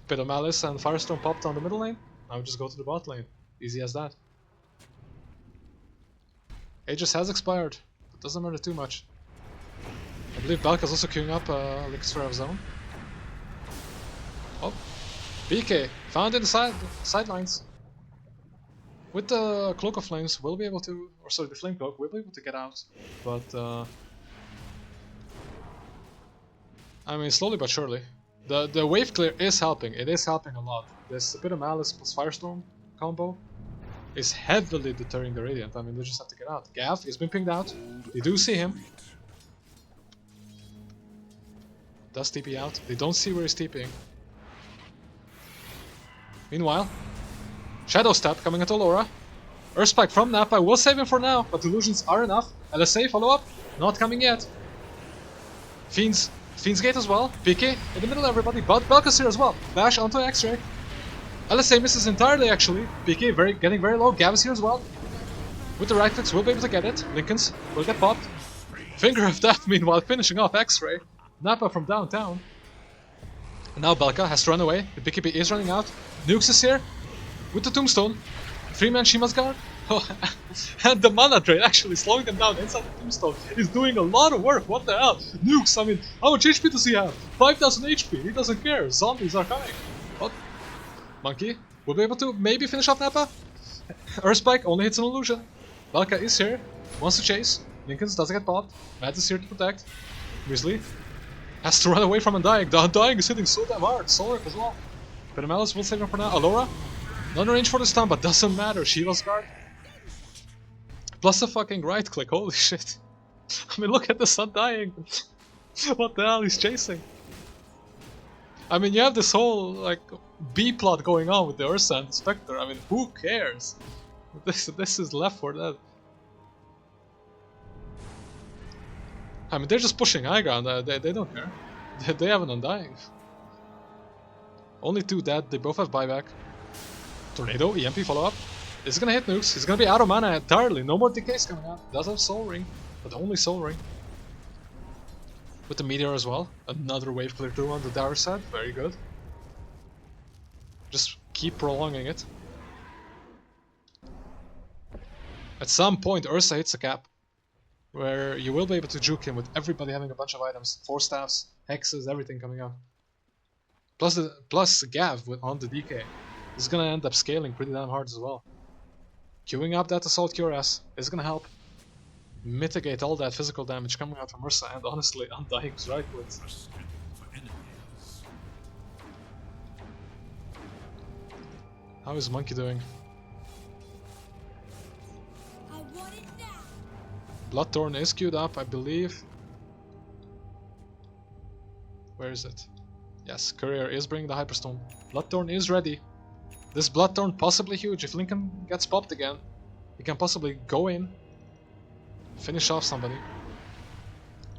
Pit of Malice and Firestorm popped on the middle lane. Now we just go to the bot lane. Easy as that. Aegis has expired, but doesn't matter too much. I believe Belka's also queuing up Elixir of Zone. Oh, BK found in the sidelines. With the Cloak of Flames, we'll be able to, or sorry, the Flame Cloak, we'll be able to get out. But I mean, slowly but surely. The wave clear is helping. It is helping a lot. This Pit of Malice plus Firestorm combo is heavily deterring the Radiant. I mean, they just have to get out. Gav has been pinged out. They do see him. Does TP out. They don't see where he's TPing. Meanwhile, Shadow Step coming into Laura. Earth Spike from Nappa, will save him for now, but illusions are enough. LSA follow up, not coming yet. Fiend's Gate as well. PK in the middle of everybody, but Belka's here as well. Bash onto X-Ray. LSA misses entirely actually. PK getting very low. Gav is here as well. With the right clicks, we'll be able to get it. Lincoln's will get popped. Finger of Death meanwhile finishing off X-Ray. Nappa from downtown. And now Belka has to run away. The BKB is running out. Nukes is here with the Tombstone. 3-man Shima's guard. Oh, and the mana drain actually slowing them down inside the Tombstone is doing a lot of work. What the hell? Nukes, I mean, how much HP does he have? 5000 HP. He doesn't care. Zombies are coming. But Monkey will be able to maybe finish off Nappa. Earth Spike only hits an illusion. Belka is here. Wants to chase. Lincoln's doesn't get popped. Matt is here to protect. Muesli has to run away from Undying. The Undying is hitting so damn hard. Solar as well. Pentamelis will save him for now. Alora, not in range for this time, but doesn't matter. Shiva's guard. Plus a fucking right click. Holy shit. I mean, look at this Undying. What the hell he's chasing? I mean, you have this whole, like, B-plot going on with the Ursa and the Spectre. I mean, who cares? This is left for that. I mean, they're just pushing high ground. They don't care. They have an Undying. Only 2 dead. They both have buyback. Tornado, EMP follow-up. This is gonna hit Nukes. He's gonna be out of mana entirely. No more decays coming out. Does have Soul Ring, but only Soul Ring. With the Meteor as well. Another wave clear through on the Dower side. Very good. Just keep prolonging it. At some point, Ursa hits a cap where you will be able to juke him with everybody having a bunch of items. 4 staffs, hexes, everything coming out. Plus Gav on the DK. This is gonna end up scaling pretty damn hard as well. Queuing up that Assault Cuirass is gonna help mitigate all that physical damage coming out from Ursa, and honestly, Undying's right clicks. How is Monkey doing? Bloodthorn is queued up, I believe. Where is it? Yes, Courier is bringing the Hyperstone. Bloodthorn is ready. This Bloodthorn possibly huge. If Lincoln gets popped again, he can possibly go in, finish off somebody.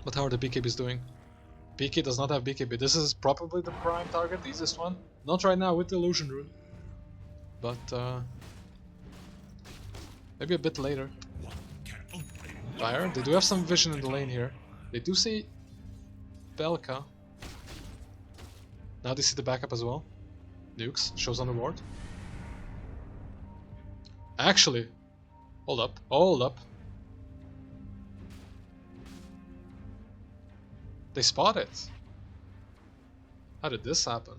But how are the BKBs doing? BK does not have BKB. This is probably the prime target, the easiest one. Not right now with the Illusion Rune. But maybe a bit later. Fire. They do have some vision in the lane here. They do see Belka. Now they see the backup as well. Nukes shows on the ward. Actually, hold up. They spot it. How did this happen?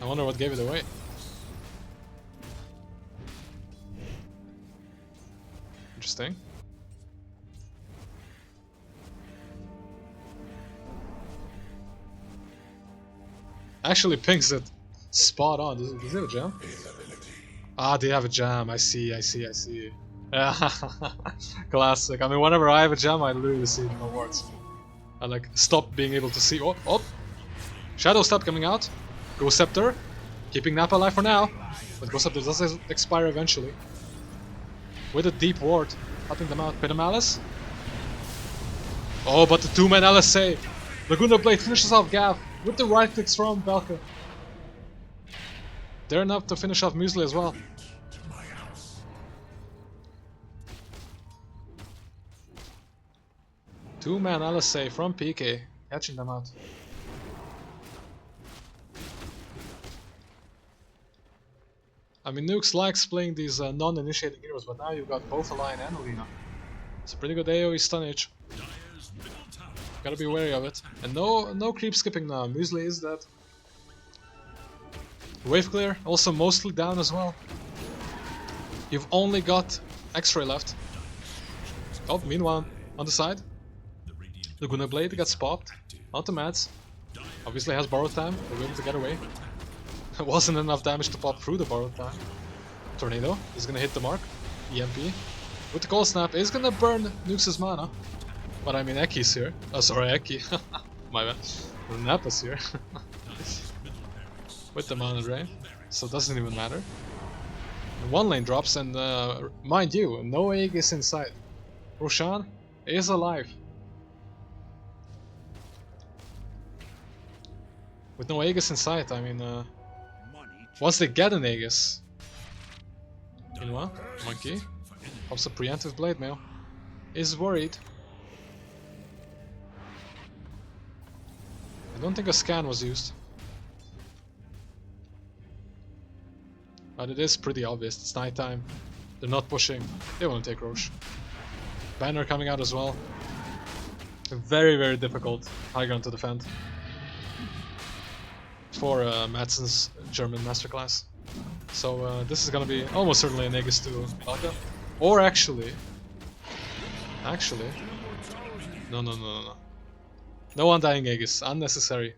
I wonder what gave it away. Interesting. Actually pings it spot on. Does it have a jam? Ah, they have a jam. I see. Classic. I mean, whenever I have a jam, I literally see no words. I like stop being able to see. Oh! Shadow Step coming out. Ghost Scepter. Keeping Nappa alive for now. But Ghost Scepter does expire eventually. With a deep ward. Helping them out. Pentamelis. Oh, but the 2-man LSA. Laguna Blade finishes off Gav. With the right clicks from Belka. They're enough to finish off Muesli as well. Two-man LSA from PK, catching them out. I mean, Nukes likes playing these non-initiating heroes, but now you've got both Alliance and Alina. It's a pretty good AoE stunnage. Gotta be wary of it. And no creep skipping now. Muesli is dead. Wave clear, also mostly down as well. You've only got X-Ray left. Oh, meanwhile, on the side, Laguna Blade gets popped onto Mads. Obviously has borrowed time, we're able to get away. It wasn't enough damage to pop through the borrowed time. Tornado is gonna hit the mark. EMP. With the Cold Snap is gonna burn Nukes' mana. But I mean, Eki's here. Oh, sorry, Eki. My bad. Nappa's here. With the mana drain. so it doesn't even matter. And one lane drops, and mind you, no Aegis inside. Roshan is alive. With no Aegis in sight, I mean, once they get an Aegis. Meanwhile, Monkey pops a preemptive blade mail. Is worried. I don't think a scan was used. But it is pretty obvious, it's nighttime. They're not pushing, they want to take Roche. Banner coming out as well. Very, very difficult high ground to defend. For Madsen's German masterclass. So this is gonna be almost certainly an Aegis to Belka. Or actually... No. No undying Aegis, unnecessary.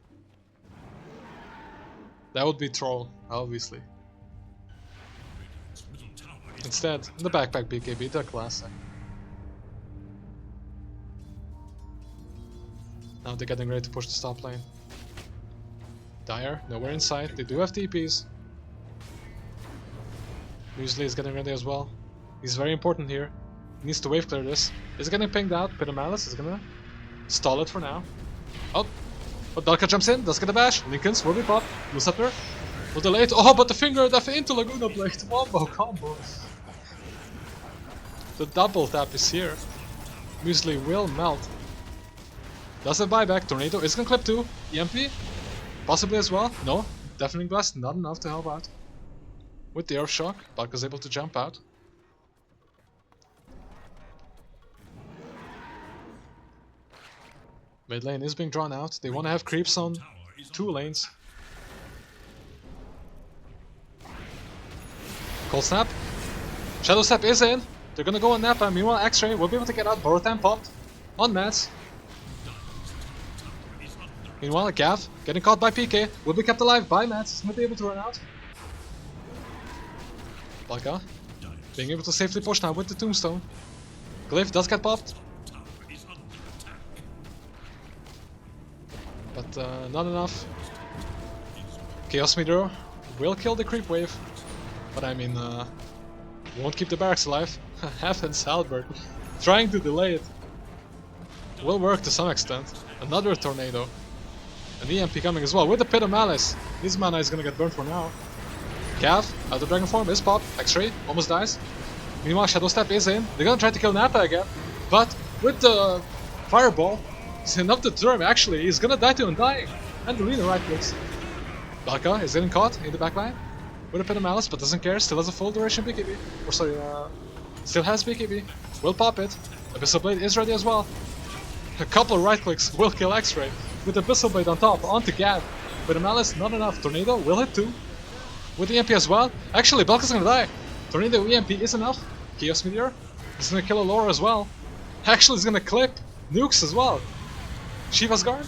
That would be troll, obviously. Instead, the backpack BKB, the classic. Now they're getting ready to push the top lane. Dire, nowhere in sight, they do have TPs. Muesli is getting ready as well. He's very important here. He needs to wave clear this. Is getting pinged out, Pit of Malice is gonna stall it for now. Oh, but Belka jumps in, does get a bash. Lincoln's will be popped. Blue Scepter will delay it. Oh, but the finger death into Laguna Blade. Wombo combo. The double tap is here. Muesli will melt. Does have buyback. Tornado is gonna clip too. EMP? Possibly as well. No. Deafening Blast, not enough to help out. With the Earth Shock, Belka's able to jump out. Mid lane is being drawn out. They want to have creeps on 2 lanes. Cold Snap. Shadow Step is in. They're gonna go on Napa. Meanwhile, X-Ray will be able to get out. Borrow time popped on Mats. Meanwhile, Gav getting caught by PK will be kept alive by Mats. He's not able to run out. Belka being able to safely push now with the Tombstone. Glyph does get popped. But not enough. Chaos Meteor will kill the creep wave. But I mean, won't keep the barracks alive. Heaven's Halberd trying to delay it. Will work to some extent. Another tornado. An EMP coming as well with the Pit of Malice. His mana is gonna get burned for now. Cav, out of Dragon Form, is popped. X-Ray almost dies. Meanwhile, Shadow Step is in. They're gonna try to kill Napa again. But with the Fireball, it's enough to deter him. Actually, he's gonna die to Undying. And the Arena right clicks. Belka is getting caught in the backline with a Pit of Malice, but doesn't care. Still has a full duration BKB. Or sorry, still has BKB. Will pop it. Abyssal Blade is ready as well. A couple of right clicks will kill X-Ray. With Abyssal Blade on top, onto Gav. Pit of Malice, not enough. Tornado will hit too. With the EMP as well. Actually, Belka's gonna die. Tornado EMP is enough. Chaos Meteor. He's gonna kill Allura as well. Actually, he's gonna clip nukes as well. Shiva's Guard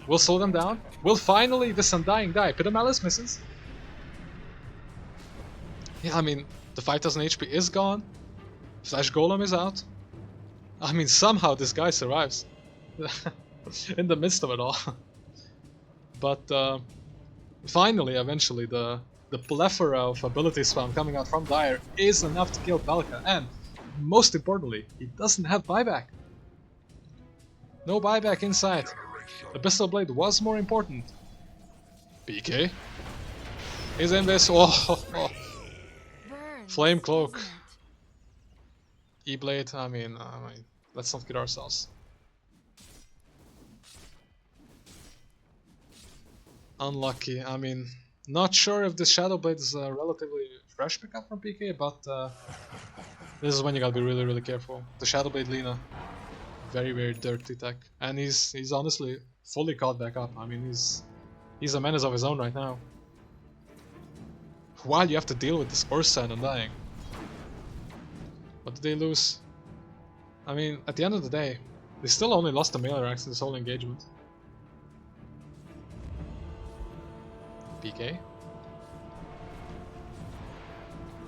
will slow them down. Will finally this Undying die. Pit of Malice misses. Yeah, I mean, the 5000 HP is gone. Flash Golem is out. I mean, somehow this guy survives. In the midst of it all. But finally, eventually, the plethora of ability spam coming out from Dire is enough to kill Belka. And most importantly, he doesn't have buyback. No buyback inside. Abyssal Blade was more important. PK is in this. Oh. Flame Cloak. E-Blade, I mean, let's not kid ourselves. Unlucky. I mean, not sure if this Shadow Blade is a relatively fresh pickup from PK, but this is when you gotta be really, really careful. The Shadow Blade Lina, very, very dirty tech, and he's honestly fully caught back up. I mean, he's a menace of his own right now. While you have to deal with this Ursa and Undying. What did they lose? I mean, at the end of the day, they still only lost the melee ranks in this whole engagement. PK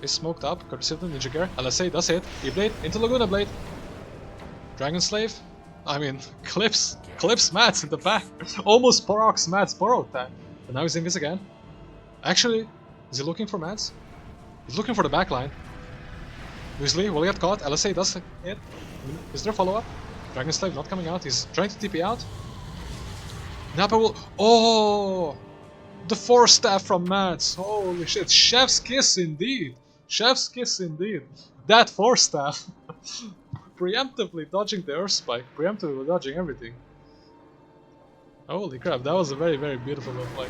is smoked up, courtesy of the Ninja Gear. LSA does hit. E-Blade into Laguna Blade. Dragon Slave. I mean, clips Mats in the back. Almost procs Mats borrowed time. But now he's in this again. Actually, Is he looking for mats? He's looking for the backline. Muesli will get caught. LSA does hit. Is there follow-up? Dragon Slave not coming out. He's trying to TP out. Nappa will... Oh! The Force Staff from Mats. Holy shit. Chef's kiss indeed. Chef's kiss indeed. That Force Staff. Preemptively dodging the Earth Spike. Preemptively dodging everything. Holy crap. That was a very, very beautiful play.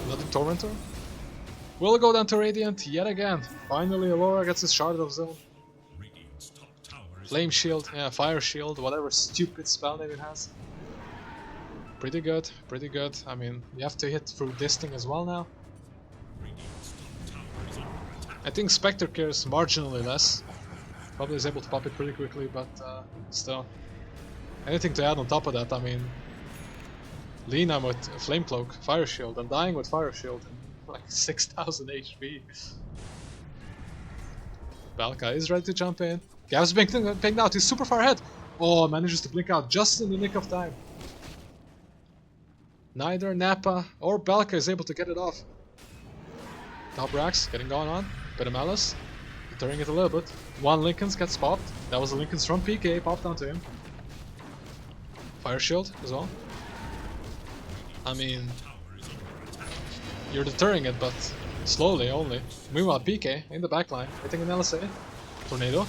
Another Tormentor. We'll go down to Radiant yet again. Finally, Alora gets his Shard of Zone. Flame Shield, yeah, Fire Shield, whatever stupid spell name it has. Pretty good, pretty good. I mean, you have to hit through this thing as well now. I think Spectre cares marginally less. Probably is able to pop it pretty quickly, but still. Anything to add on top of that, I mean... Lina with Flame Cloak, Fire Shield, and dying with Fire Shield. Like 6000 HP. Belka is ready to jump in. Gav's pinged out, he's super far ahead. Oh, manages to blink out just in the nick of time. Neither Nappa or Belka is able to get it off. Top Rax getting going on. Bit of Malice. Deterring it a little bit. One Linken's gets popped. That was a Linken's from PK, popped onto him. Fire Shield as well. I mean... You're deterring it, but slowly only. Meanwhile, PK in the backline, hitting an LSA. Tornado.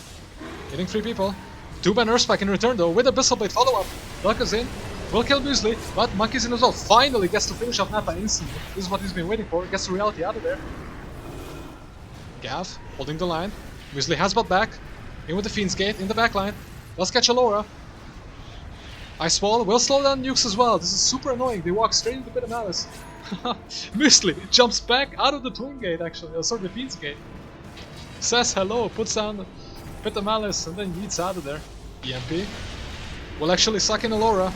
Hitting 3 people. 2-man Earthspike in return though, with Abyssal Blade follow-up. Belka's in. Will kill Muesli, but Monkey's in as well. Finally gets to finish off Nappa instantly. This is what he's been waiting for. Gets the reality out of there. Gav holding the line. Muesli has bot back. In with the Fiend's Gate in the backline. Does catch Alora. Ice Wall will slow down nukes as well. This is super annoying. They walk straight into Bit of Malice. Muesli jumps back out of the Twin Gate actually. Oh, sorry, the Fiend's Gate. Says hello, puts down Bit of Malice, and then yeets out of there. EMP will actually suck in Alora.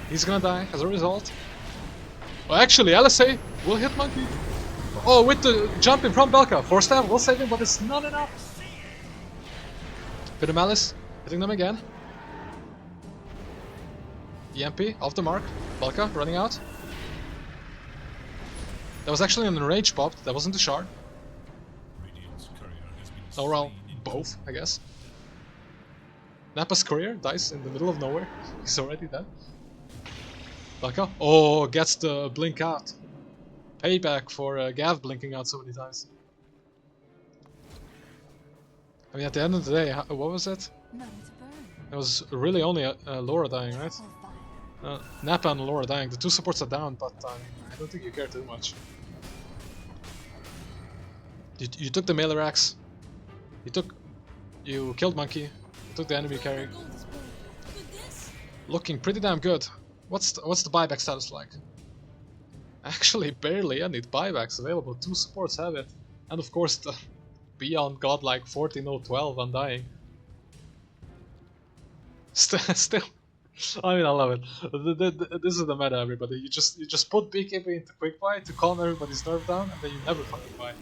He's gonna die as a result. Well, actually, LSA will hit Monkey. Oh, with the jumping from Belka. Force Staff will save him, but it's not enough. Bit of Malice hitting them again. EMP off the mark. Belka running out. That was actually an enrage pop. That wasn't a shard. Oh well, both, I guess. Nappa's courier dies in the middle of nowhere. He's already dead. Belka. Oh, gets the blink out. Payback for Gav blinking out so many times. I mean, at the end of the day, what was it? It was really only Laura dying, right? Nappa and Laura dying. The 2 supports are down, but I don't think you care too much. You took the melee axe. You killed Monkey. You took the enemy carry. Looking pretty damn good. What's the buyback status like? Actually, barely any buybacks available. 2 supports have it, and of course the beyond godlike 14012 Undying. Still. I mean, I love it. This is the meta, everybody. You just put BKB into quick buy to calm everybody's nerve down, and then you never fucking buy.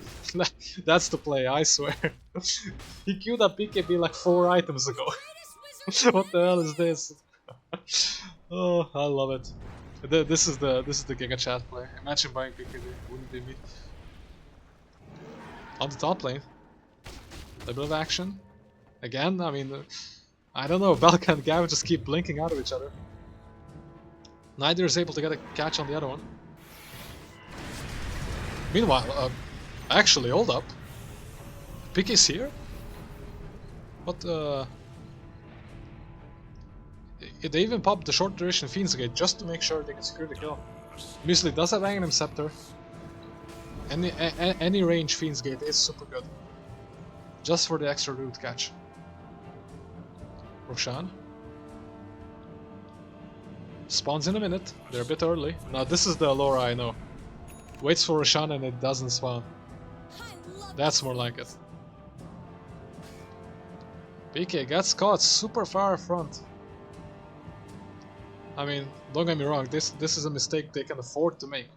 That's the play, I swear. He queued up BKB like 4 items ago. What the hell is this? Oh, I love it. This is the Giga Chat play. Imagine buying BKB. Wouldn't be me. On the top lane, a bit of action. Again, I mean. I don't know, Belka and Gav just keep blinking out of each other. Neither is able to get a catch on the other one. Meanwhile, actually, hold up. PK's here? What, they even popped the short duration Fiend's Gate just to make sure they can secure the kill. Muesli does have Aghanim Scepter. Any range Fiend's Gate is super good. Just for the extra root catch. Roshan spawns in a minute. They're a bit early. Now this is the Alora I know. Waits for Roshan and it doesn't spawn. That's more like it. PK gets caught super far front. I mean, don't get me wrong, this is a mistake they can afford to make.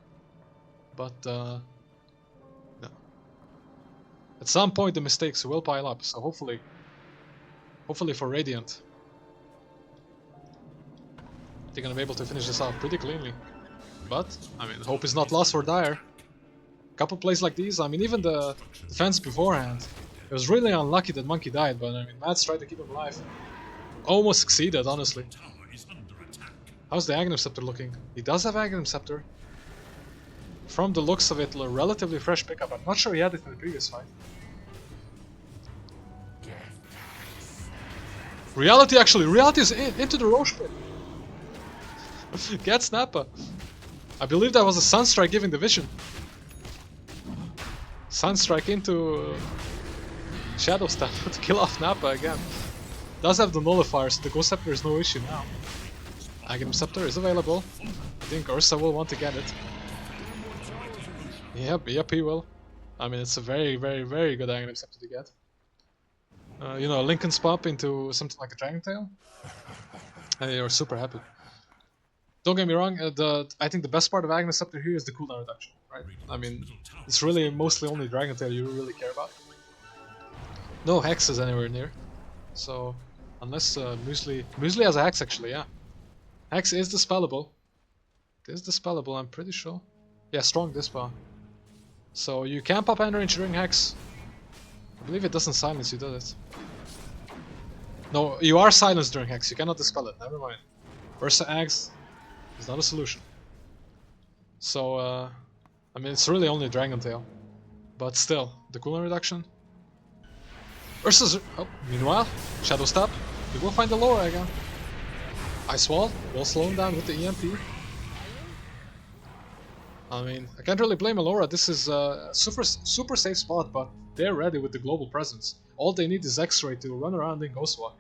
But no. At some point the mistakes will pile up, so hopefully for Radiant, they're gonna be able to finish this off pretty cleanly. But, I mean, hope is not lost for Dire. Couple plays like these, I mean, even the defense beforehand, it was really unlucky that Monkey died, but I mean, Mads tried to keep him alive. Almost succeeded, honestly. How's the Aghanim Scepter looking? He does have Aghanim Scepter. From the looks of it, a relatively fresh pickup. I'm not sure he had it in the previous fight. Reality is into the Roche pit. Get Snappa. I believe that was a Sunstrike giving the vision. Sunstrike into Shadow Step to kill off Nappa again. Does have the nullifier, so the Ghost Scepter is no issue now. Aghanim Scepter is available. I think Ursa will want to get it. Yep, he will. I mean, it's a very good Aghanim Scepter to get. You know, Lincoln's pop into something like a Dragon Tail. You're super happy. Don't get me wrong, I think the best part of Aghanim Scepter here is the cooldown reduction, right? I mean, it's really mostly only Dragon Tail you really care about. No hexes anywhere near. So, unless Muesli has a hex actually, yeah. Hex is dispellable. It is dispellable, I'm pretty sure. Yeah, strong dispel. So you can pop Enrage during hex. I believe it doesn't silence you, does it? No, you are silenced during hex, you cannot dispel it, never mind. Ursa Aghs is not a solution. So, I mean, it's really only Dragon Tail. But still, the cooldown reduction. Ursa's... Oh, meanwhile, Shadow Step. We will find the Laura again. Ice Wall will slow him down with the EMP. I mean, I can't really blame Alora. This is a super safe spot, but they're ready with the global presence. All they need is X-Ray to run around in Ghostwalk.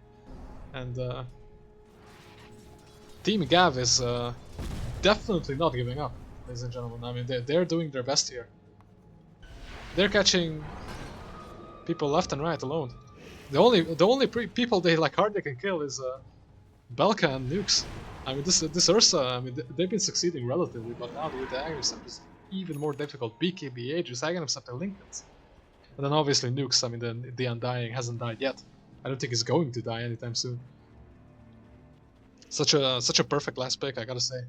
And Team Gav is definitely not giving up, ladies and gentlemen. I mean, they're doing their best here. They're catching people left and right alone. The only people they like hardly can kill is Belka and Nukes. I mean, this Ursa, I mean, they've been succeeding relatively, but now with the Aghanim Scepter is even more difficult. BKB Aegis, Aghanim Scepter Lincolns. And then obviously Nukes, I mean, the Undying hasn't died yet. I don't think he's going to die anytime soon. Such a perfect last pick, I gotta say.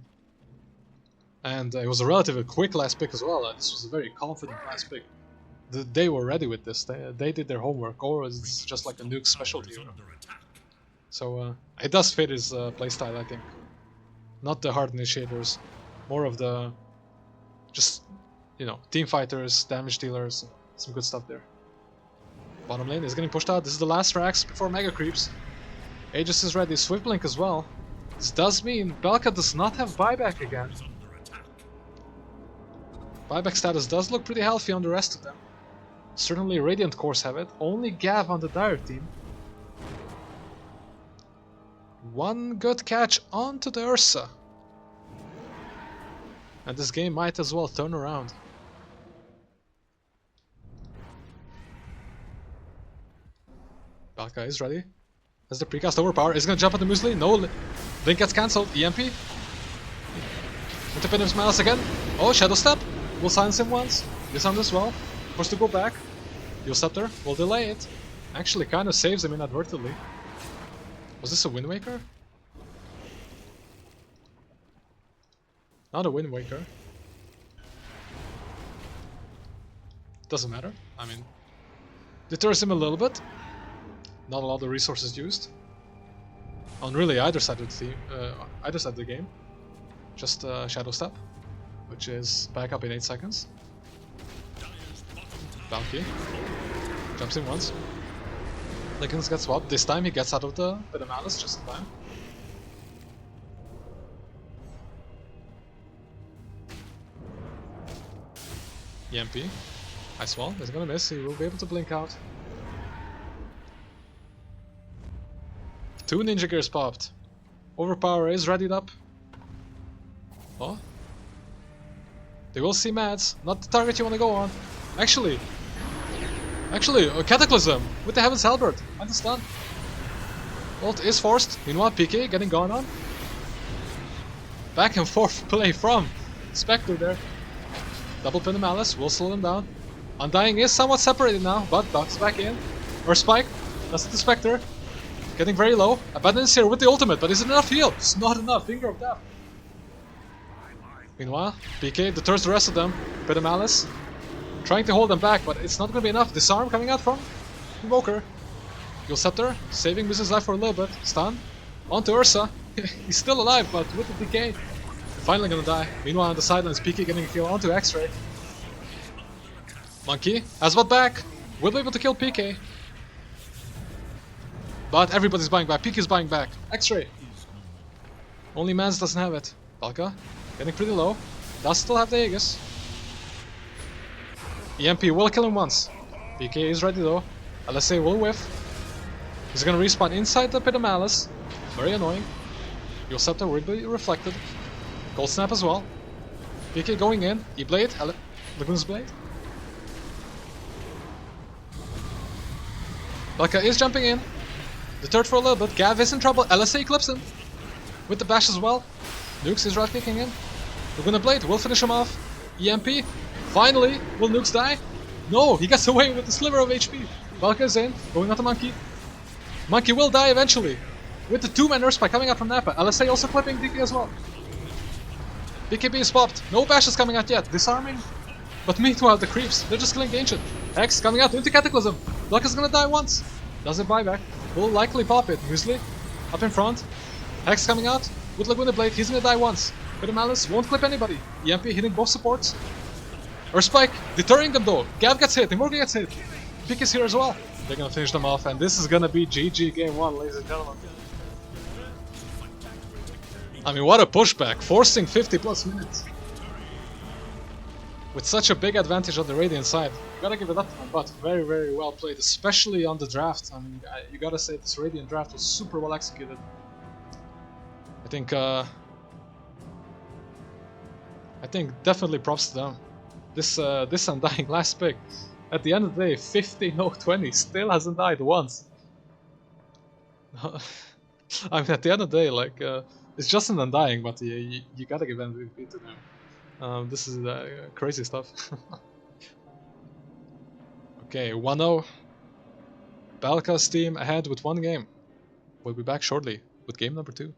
And it was a relatively quick last pick as well. This was a very confident last pick. They were ready with this. They did their homework, or it's just like a Nuke specialty. So it does fit his playstyle, I think. Not the hard initiators, more of the just, you know, team fighters, damage dealers, some good stuff there. Bottom lane is getting pushed out. This is the last Rax before Mega Creeps. Aegis is ready, Swift Blink as well. This does mean Belka does not have buyback again. Buyback status does look pretty healthy on the rest of them. Certainly Radiant Cores have it, only Gav on the Dire team. One good catch onto the Ursa. And this game might as well turn around. Belka is ready. Has the precast overpower. Is gonna jump at the Muesli. No, Link gets cancelled. EMP. Into pin his Malice again. Oh, Shadow Step. Will silence him once. Disarmed as well. Forced to go back. Steel Scepter will delay it. Actually kind of saves him inadvertently. Was this a Wind Waker? Not a Wind Waker. Doesn't matter. I mean, deters him a little bit. Not a lot of resources used. On really either side of the team, either side of the game. Just Shadow Step, which is back up in 8 seconds. Valky jumps in once. Lincolns gets swapped. This time he gets out of the bit of Malice just in time. EMP. Ice Wall is gonna miss. He will be able to blink out. 2 Ninja Gears popped. Overpower is readied up. Oh. They will see Mads. Not the target you want to go on. Actually, a Cataclysm with the Heaven's Halberd. Understand? Ult is forced. Meanwhile, PK getting gone on. Back and forth play from Spectre there. Double pin the Malice. Will slow them down. Undying is somewhat separated now, but ducks back in. Or Spike. That's the Spectre. Getting very low. Abandons here with the ultimate, but is it enough heal? It's not enough. Finger of Death. Meanwhile, PK deters the rest of them. Bit of Malice. Trying to hold them back, but it's not gonna be enough. Disarm coming out from Invoker. You'll Scepter, saving Mrs. life for a little bit. Stun. Onto Ursa. He's still alive, but with the decay. Finally gonna die. Meanwhile on the sidelines, PK getting a kill onto X-Ray. Monkey has what back. Will be able to kill PK. But everybody's buying back. PK's buying back. X-Ray. Only Mans doesn't have it. Belka getting pretty low. Does still have the Aegis. EMP will kill him once. PK is ready though. LSA will whiff. He's gonna respawn inside the Pit of Malice. Very annoying. Your Scepter will be reflected. Cold Snap as well. PK going in. E-Blade. Lagoon's Blade. Belka is jumping in. Deterred for a little bit. Gav is in trouble. LSA clips him. With the bash as well. Nukes is right kicking in. Laguna Blade will finish him off. EMP. Finally. Will Nukes die? No, he gets away with a sliver of HP. Belka is in. Going on to Monkey. Monkey will die eventually. With the 2-man Nurse Spike coming out from Napa. LSA also clipping DK as well. BKB is popped. No bash is coming out yet. Disarming. But meanwhile, the creeps. They're just killing Ancient. Hex coming out into Cataclysm. Belka's gonna die once. Does it buyback? Will likely pop it. Muesli up in front. Hex coming out with Laguna Blade. He's gonna die once. But the Malice won't clip anybody. EMP hitting both supports. Or Spike deterring them though. Gav gets hit. Immortal gets hit. Pick is here as well. They're gonna finish them off, and this is gonna be GG game 1, ladies and gentlemen. I mean, what a pushback, forcing 50 plus minutes. With such a big advantage on the Radiant side. You gotta give it up to them, but very, very well played, especially on the draft. I mean, you gotta say this Radiant draft was super well executed. I think definitely props to them. This Undying last pick. At the end of the day, 50-0-20 still hasn't died once. I mean, at the end of the day, like, it's just an Undying, but you gotta give MVP to them. This is crazy stuff. Okay, 1-0. Belka's team ahead with 1 game. We'll be back shortly with game number 2.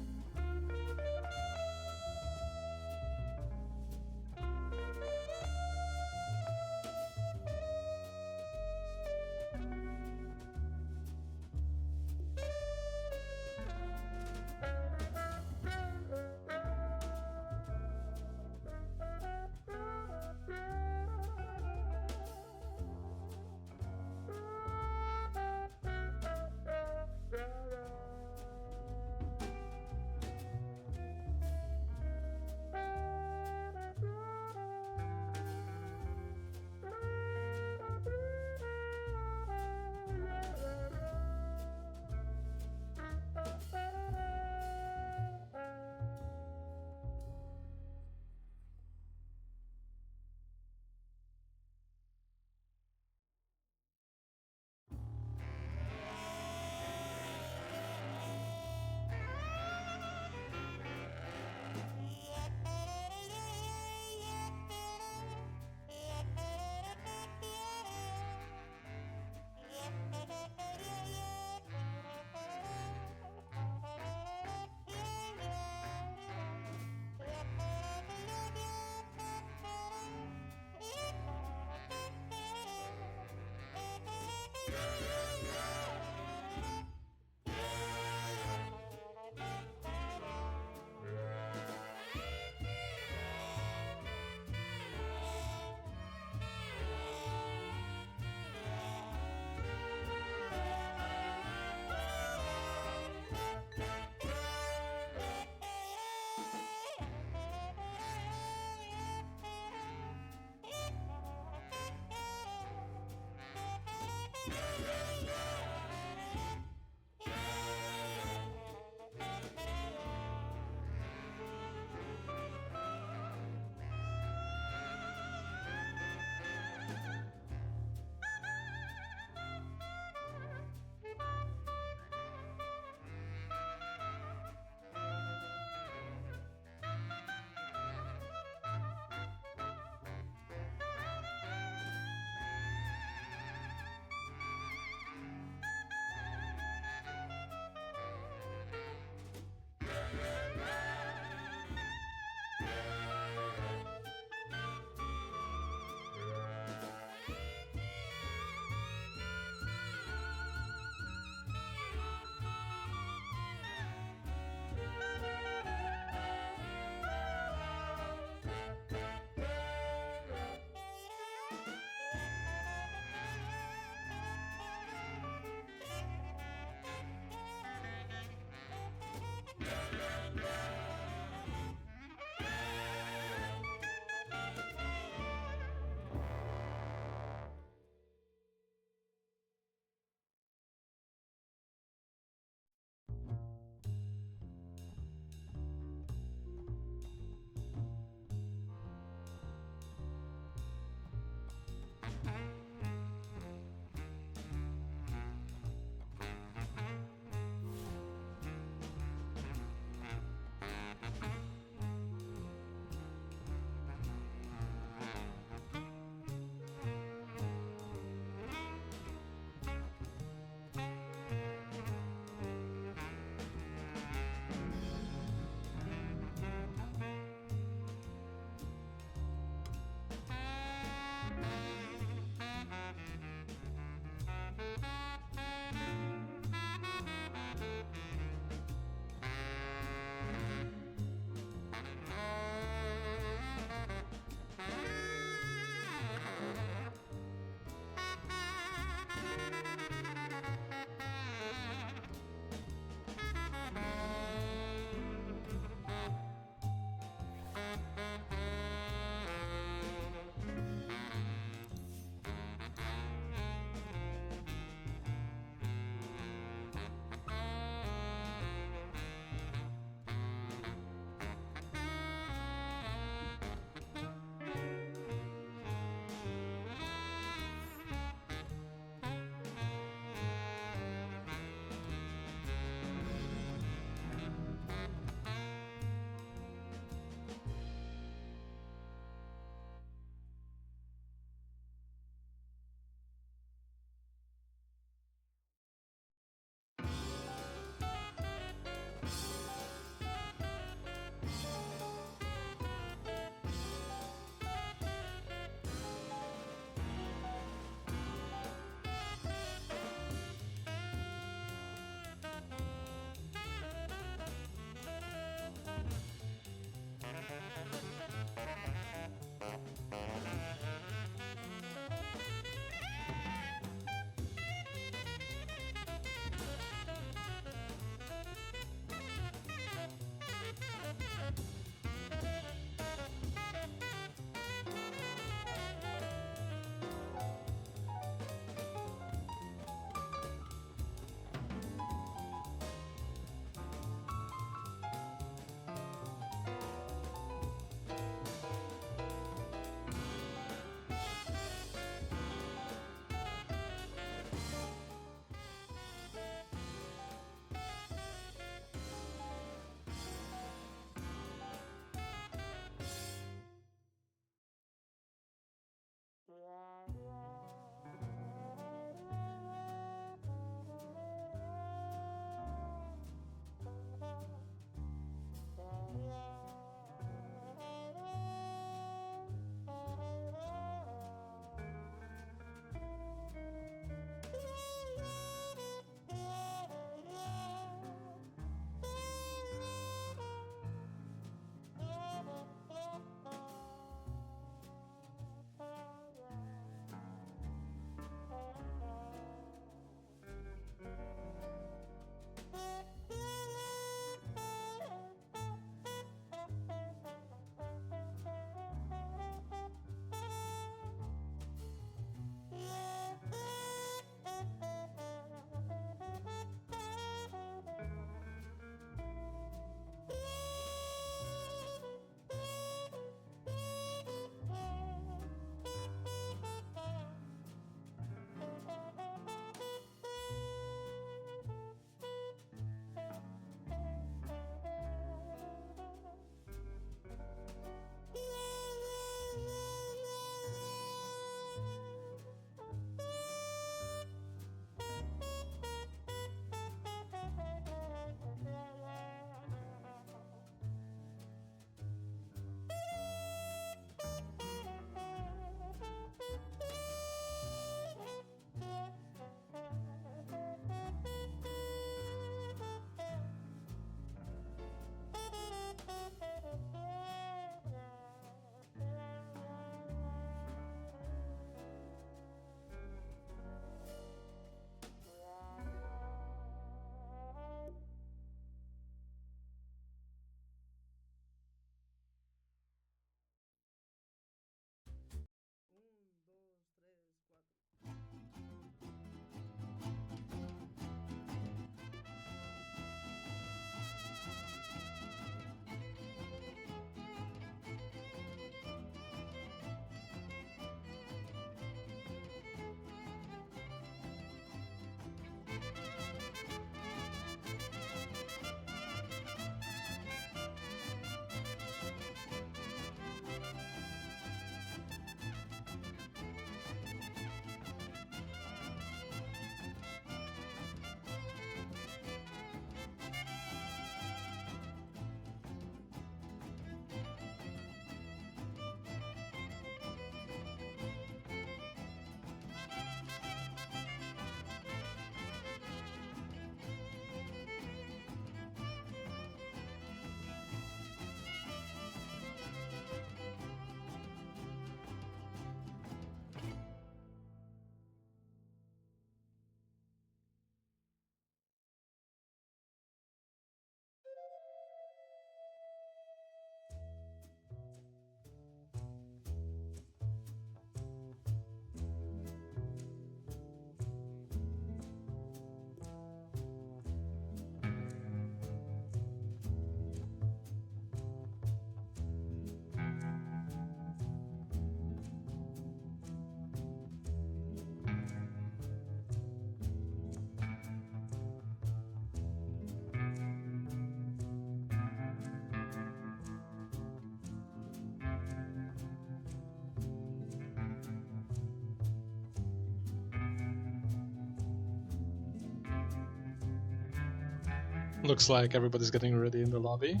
Looks like everybody's getting ready in the lobby.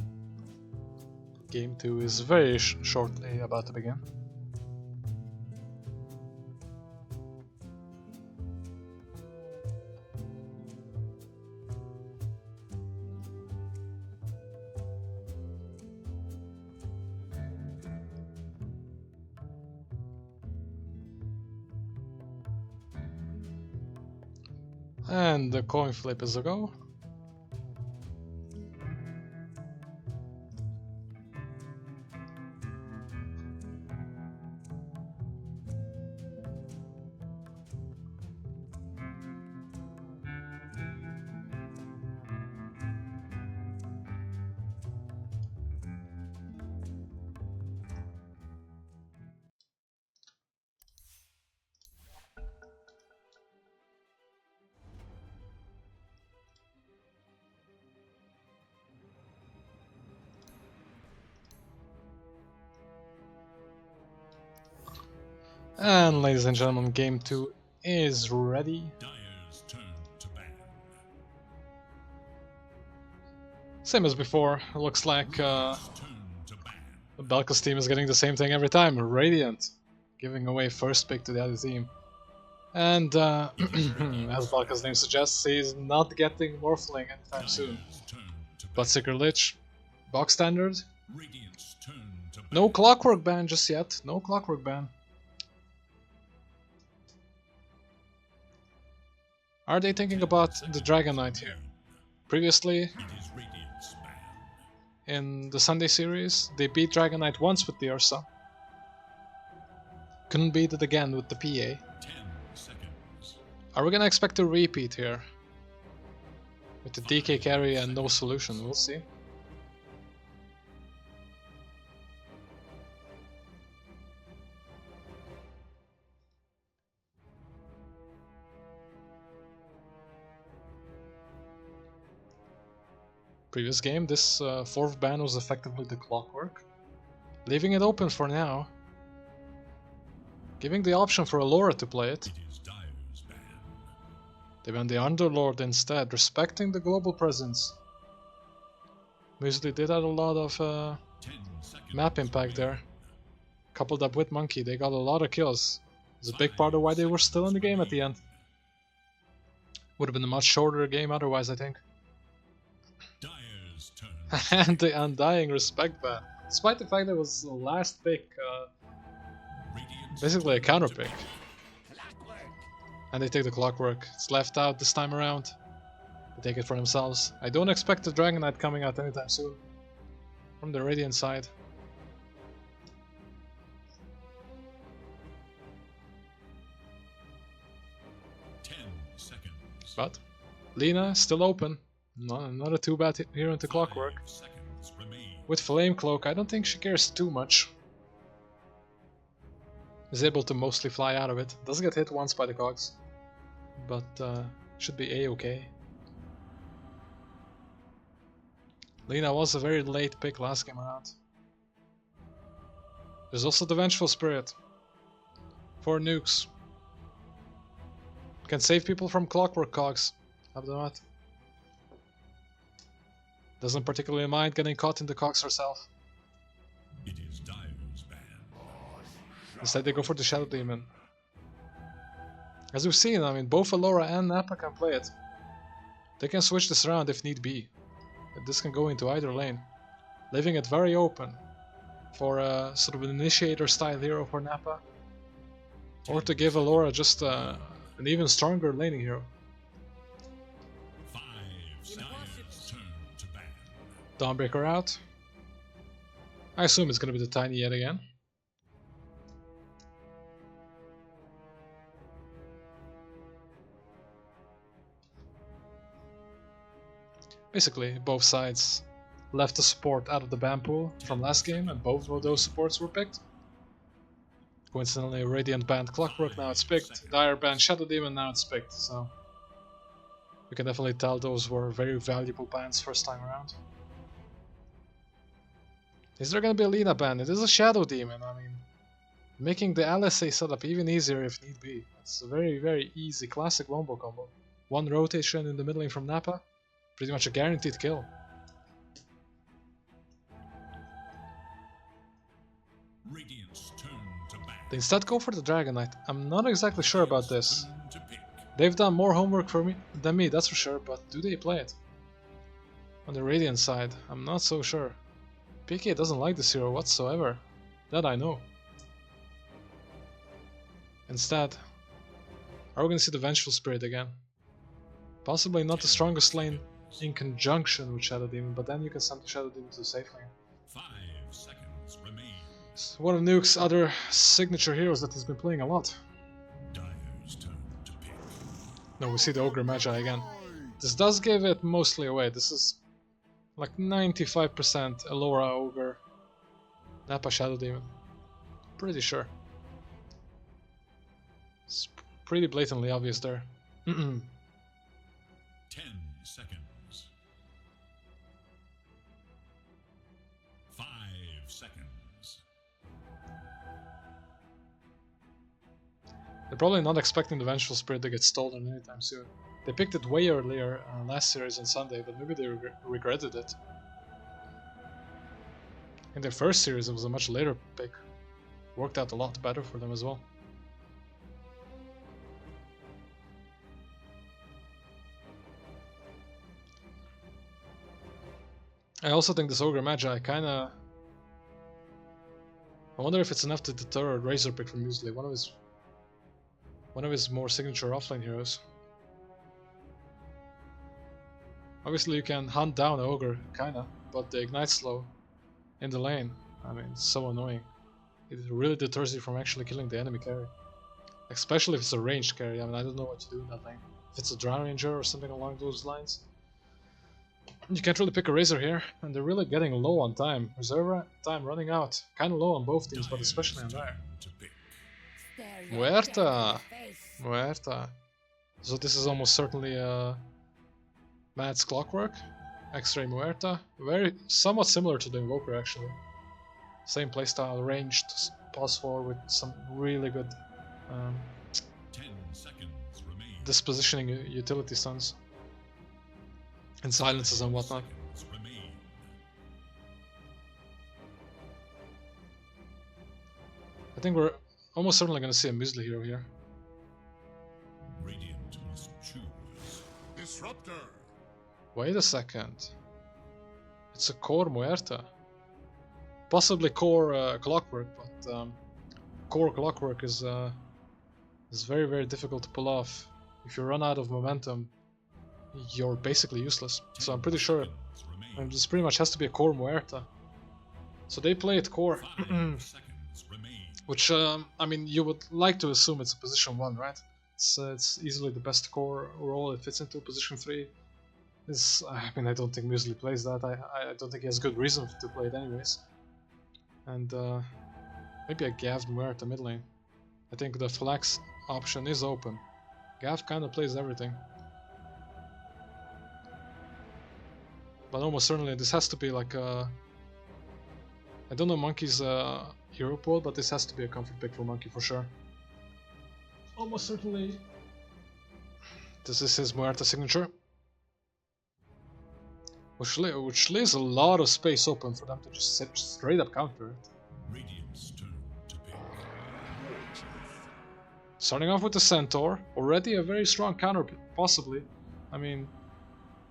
Game 2 is very shortly about to begin. And the coin flip is a go. And ladies and gentlemen, game 2 is ready. Dyer's turn to ban. Same as before, it looks like Turn to ban. Belka's team is getting the same thing every time. Radiant giving away first pick to the other team. And as Belka's name suggests, he's not getting Morphling anytime soon. But Secret Lich, box standard. Radiant's turn to ban. No clockwork ban just yet. No clockwork ban. Are they thinking about the Dragon Knight here? Previously, It is Radiant's ban. in the Sunday series, they beat Dragon Knight once with the Ursa. Couldn't beat it again with the PA. 10 seconds. Are we gonna expect a repeat here? With the DK carry and no solution, we'll see. Previous game, this fourth ban was effectively the clockwork. Leaving it open for now. Giving the option for Allura to play it. It is Dyer's ban. They went the Underlord instead, respecting the global presence. Usually did add a lot of 10 seconds. map impact there. Coupled up with Monkey, they got a lot of kills. It's a big part of why they were still in the game at the end. Would have been a much shorter game otherwise, I think. Dyer's turn. And the Undying respect ban. Despite the fact that it was the last pick, Radiant's basically a turn counter to pick. ban. And they take the clockwork. It's left out this time around. They take it for themselves. I don't expect the Dragon Knight coming out anytime soon. From the Radiant side. Seconds. But Lina still open. Not a too bad here into clockwork. 5 seconds remain. With Flame Cloak, I don't think she cares too much. Is able to mostly fly out of it. Does get hit once by the cogs. But should be a-okay. Lina was a very late pick last game around. There's also the Vengeful Spirit. 4 nukes. Can save people from clockwork cogs. Have them out. Doesn't particularly mind getting caught in the cogs herself. It is Dyer's ban. Instead they go for the Shadow Demon. As we've seen, I mean, both Allura and Nappa can play it. They can switch this around if need be. This can go into either lane. Leaving it very open for a sort of an initiator style hero for Nappa. Or to give Allura just an even stronger laning hero. 5 Dyer's turn to ban. Dawnbreaker out. I assume it's gonna be the Tiny yet again. Basically, both sides left the support out of the ban pool from last game, and both of those supports were picked. Coincidentally, Radiant banned Clockwork, now it's picked. Dire banned Shadow Demon, now it's picked, so... We can definitely tell those were very valuable bans first time around. Is there gonna be a Lina ban? It is a Shadow Demon, I mean... Making the LSA setup even easier if need be. It's a very, very easy classic Lombo combo. One rotation in the middle lane from Nappa. Pretty much a guaranteed kill. Radiant's turn to ban. They instead go for the Dragon Knight. I'm not exactly sure about this. Turn to pick. They've done more homework for me than me, that's for sure, but do they play it? On the Radiant side, I'm not so sure. PK doesn't like this hero whatsoever. That I know. Instead, are we gonna see the Vengeful Spirit again? Possibly not the strongest lane in conjunction with Shadow Demon, but then you can send the Shadow Demon to the safe lane. 5 seconds remain. It's one of Nuke's other signature heroes that he's been playing a lot. Dyer's turn to pick. No, we see the Ogre Magi again. This does give it mostly away. This is like 95% Elora Ogre, Nappa Shadow Demon. Pretty sure. It's pretty blatantly obvious there. 10 seconds. 5 seconds. They're probably not expecting the Vengeful Spirit to get stolen anytime soon. They picked it way earlier last series on Sunday, but maybe they regretted it. In their first series it was a much later pick. Worked out a lot better for them as well. I also think this Ogre Magi kinda... I wonder if it's enough to deter a Razor pick from Muesli, one of his more signature offlane heroes. Obviously you can hunt down an Ogre, kinda, but the Ignite slow in the lane, I mean, it's so annoying. It really deters you from actually killing the enemy carry. Especially if it's a ranged carry, I mean, I don't know what to do in that lane. If it's a Drow Ranger or something along those lines. You can't really pick a Razor here, and they're really getting low on time. Reserve time running out. Kinda low on both teams, but especially on Dire. Muerta! Muerta. So this is almost certainly Mad's Clockwork. X-Ray Muerta. Somewhat similar to the Invoker actually. Same playstyle, ranged, +4 with some really good 10 seconds remain. dispositioning utility stuns. And silences and whatnot. Seconds remain. I think we're almost certainly going to see a Muesli hero here. Radiant must choose. Disruptor. Wait a second. It's a core Muerta. Possibly core Clockwork, but core Clockwork is very, very difficult to pull off. If you run out of momentum, you're basically useless. So I'm pretty sure this pretty much has to be a core Muerta. So they play it core. 5 seconds remain. Which, I mean, you would like to assume it's a position 1, right? It's easily the best core role. It fits into position 3. I mean, I don't think Muesli plays that. I don't think he has good reason to play it anyways. And maybe a Gav Muerta mid lane. I think the flex option is open. Gav kind of plays everything. But almost certainly this has to be like a... I don't know Monkey's hero pool, but this has to be a comfort pick for Monkey for sure. Almost certainly this is his Muerta signature. Which leaves a lot of space open for them to just straight up counter it. Radiant's turn to pick. Starting off with the Centaur, already a very strong counter possibly. I mean,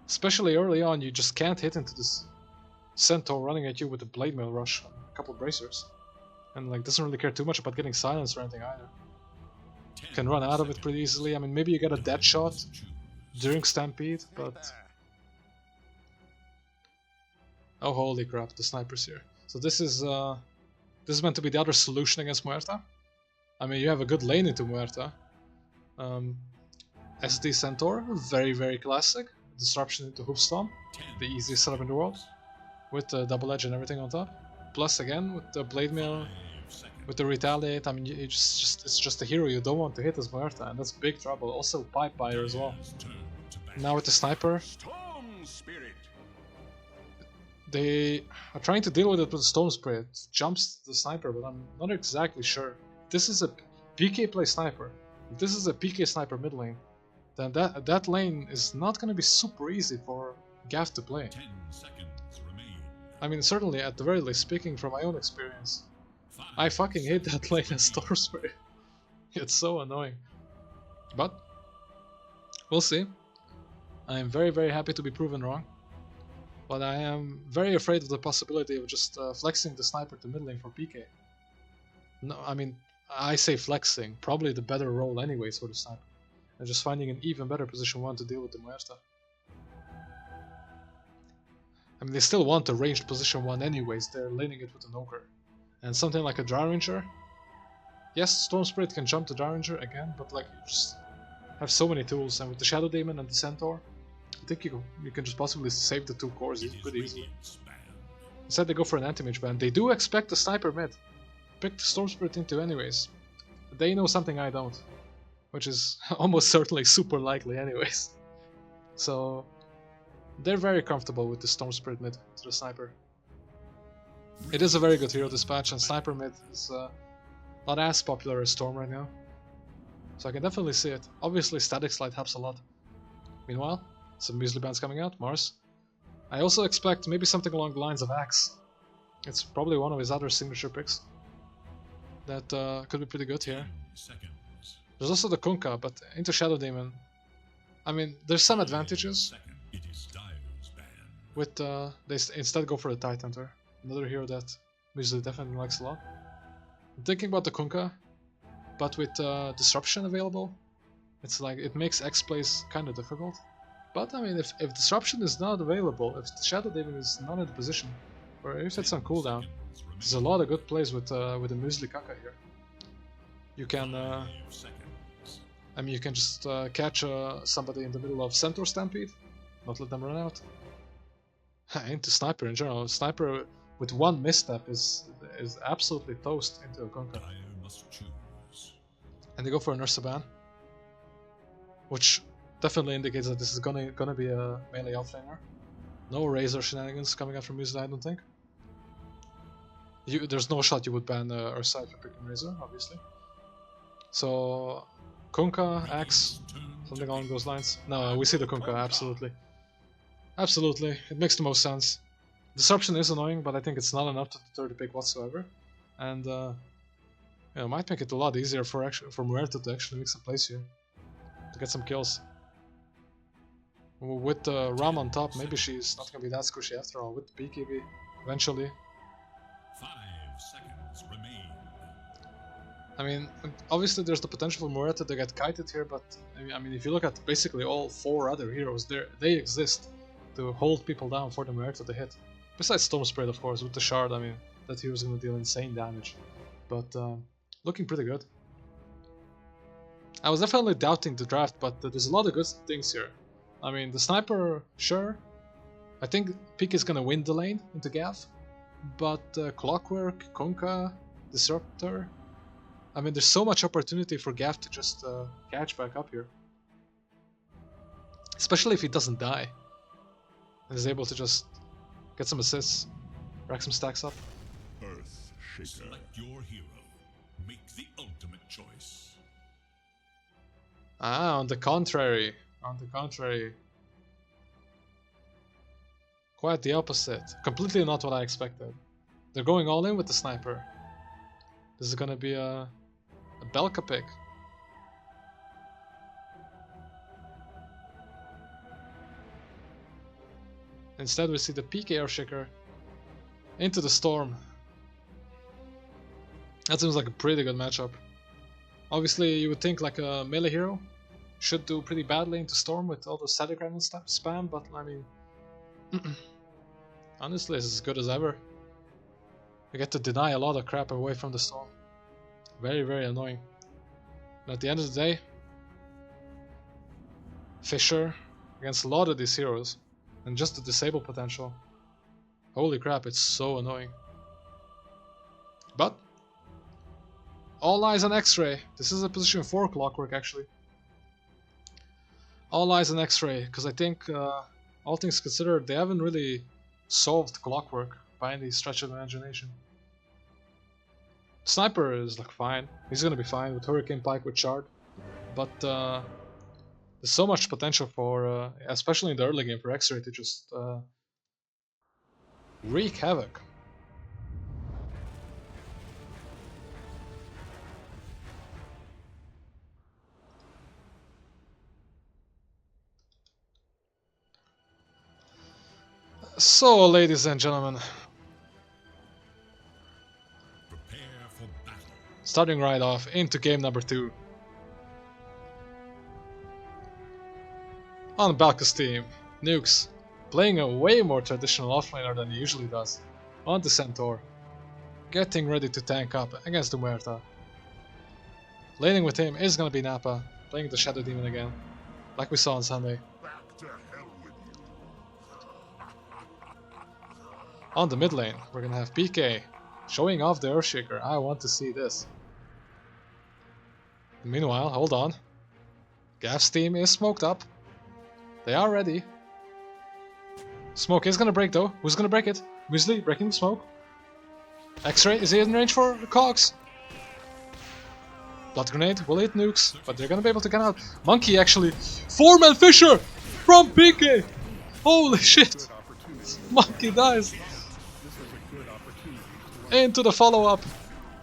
especially early on, you just can't hit into this Centaur running at you with a Blade Mail Rush and a couple of bracers. And like doesn't really care too much about getting silenced or anything either. Can run out of it pretty easily. I mean, maybe you get a dead shot during Stampede, but... Oh holy crap, the sniper's here. So this is meant to be the other solution against Muerta. I mean, you have a good lane into Muerta. SD Centaur, very, very classic. Disruption into Hoopstomp, the easiest setup in the world. With the double edge and everything on top. Plus again, with the Blade Mail, with the Retaliate, I mean, it's just a hero you don't want to hit as Muerta, and that's big trouble. Also Pipe Buyer as well. Now with the Sniper, Storm Spirit. they are trying to deal with it with Storm Spirit. It jumps the Sniper, but I'm not exactly sure. This is a PK play Sniper. If this is a PK Sniper mid lane, then that lane is not going to be super easy for Gav to play. 10 seconds remain. I mean, certainly, at the very least, speaking from my own experience, 5 I fucking hate that seconds lane as remain. Storm Spirit. It's so annoying. But, we'll see. I am very, very happy to be proven wrong. But I am very afraid of the possibility of just flexing the sniper to mid lane for PK. No, I mean, I say flexing, probably the better role anyways for the sniper. And just finding an even better position 1 to deal with the Muerta. I mean, they still want a ranged position 1 anyways, they're laning it with an Ogre. And something like a Dry Ranger. Yes, Storm Spirit can jump the Dry Ranger again, but like, you just have so many tools, and with the Shadow Demon and the Centaur, I think you can just possibly save the 2 cores It is pretty easily. Radiant's ban. Instead they go for an anti-mage ban. They do expect the sniper mid. Pick the Storm Spirit into anyways. They know something I don't. Which is almost certainly super likely anyways. So they're very comfortable with the Storm Spirit mid to the sniper. It is a very good hero dispatch, and sniper mid is not as popular as Storm right now. So I can definitely see it. Obviously Static Slide helps a lot. Meanwhile, some Muesli bands coming out, Mars. I also expect maybe something along the lines of Axe. It's probably one of his other signature picks. That could be pretty good here. 10 seconds. There's also the Kunkka, but into Shadow Demon. I mean, there's some 5 advantages seconds. It is Dire's ban. with they instead go for the Titan Hunter. Another hero that Muesli definitely likes a lot. I'm thinking about the Kunkka, but with Disruption available, it's like it makes X plays kind of difficult. But I mean, if Disruption is not available, if Shadow Demon is not in the position, or if it's on cooldown, there's a lot of good plays with the Muesli Kunkka here. You can, 5 seconds. I mean, you can just catch somebody in the middle of Centaur Stampede, not let them run out. Into Sniper in general, Sniper with one misstep is absolutely toast into a Kunkka. Dire must choose. And they go for a Nurse ban, which definitely indicates that this is gonna be a melee offlaner. No Razor shenanigans coming out from Muesli, I don't think. There's no shot you would ban Ursa for picking Razor, obviously. So Kunkka, Axe, Radiant's turn to something along pick. those lines. No, we see the Kunkka, absolutely. Absolutely, it makes the most sense. Disruption is annoying, but I think it's not enough to deter the pick whatsoever. And might make it a lot easier for Muerta to actually make some plays here. To get some kills. With Ram on top, maybe she's not gonna be that squishy after all. With BKB, eventually. 5 seconds remain. I mean, obviously there's the potential for Muerta to get kited here, but I mean, if you look at basically all 4 other heroes, they exist to hold people down for the Muerta to hit. Besides Storm Spirit, of course, with the Shard, I mean, that hero's gonna deal insane damage. But looking pretty good. I was definitely doubting the draft, but there's a lot of good things here. I mean, the Sniper, sure. I think Peak is gonna win the lane into Gav. But Clockwork, Kunkka, Disruptor... I mean, there's so much opportunity for Gav to just catch back up here. Especially if he doesn't die. And is able to just get some assists, rack some stacks up. Earth Shaker. Select your hero. Make the ultimate choice. Ah, on the contrary. On the contrary. Quite the opposite. Completely not what I expected. They're going all in with the Sniper. This is gonna be a Belka pick. Instead we see the PK Earthshaker into the Storm. That seems like a pretty good matchup. Obviously you would think like a melee hero should do pretty badly into Storm with all the static random spam, but I mean... honestly, it's as good as ever. You get to deny a lot of crap away from the Storm. Very, very annoying. But at the end of the day, Fisher against a lot of these heroes, and just the disable potential. Holy crap, it's so annoying. But all eyes on X-Ray. This is a position 4 Clockwork actually. All eyes on X-Ray, because I think, all things considered, they haven't really solved Clockwork by any stretch of the imagination. Sniper is like fine. He's gonna be fine with Hurricane Pike with Shard. But the There's so much potential for, especially in the early game, for X-Ray to just wreak havoc. So, ladies and gentlemen, Prepare for battle. starting right off into game number 2. On Belka's team, Nukes, playing a way more traditional offlaner than he usually does, on the Centaur, getting ready to tank up against the Muerta. Laning with him is gonna be Nappa, playing the Shadow Demon again, like we saw on Sunday. Back to hell with you. On the mid lane, we're gonna have PK, showing off the Earthshaker. I want to see this. Meanwhile, hold on. Gav's team is smoked up. They are ready. Smoke is gonna break though. Who's gonna break it? Weasley breaking the smoke. X-Ray, is he in range for the cogs? Blood Grenade will hit Nukes, but they're gonna be able to get out. Monkey actually. 4-man Fisher from PK! Holy shit! Monkey dies. Into the follow-up.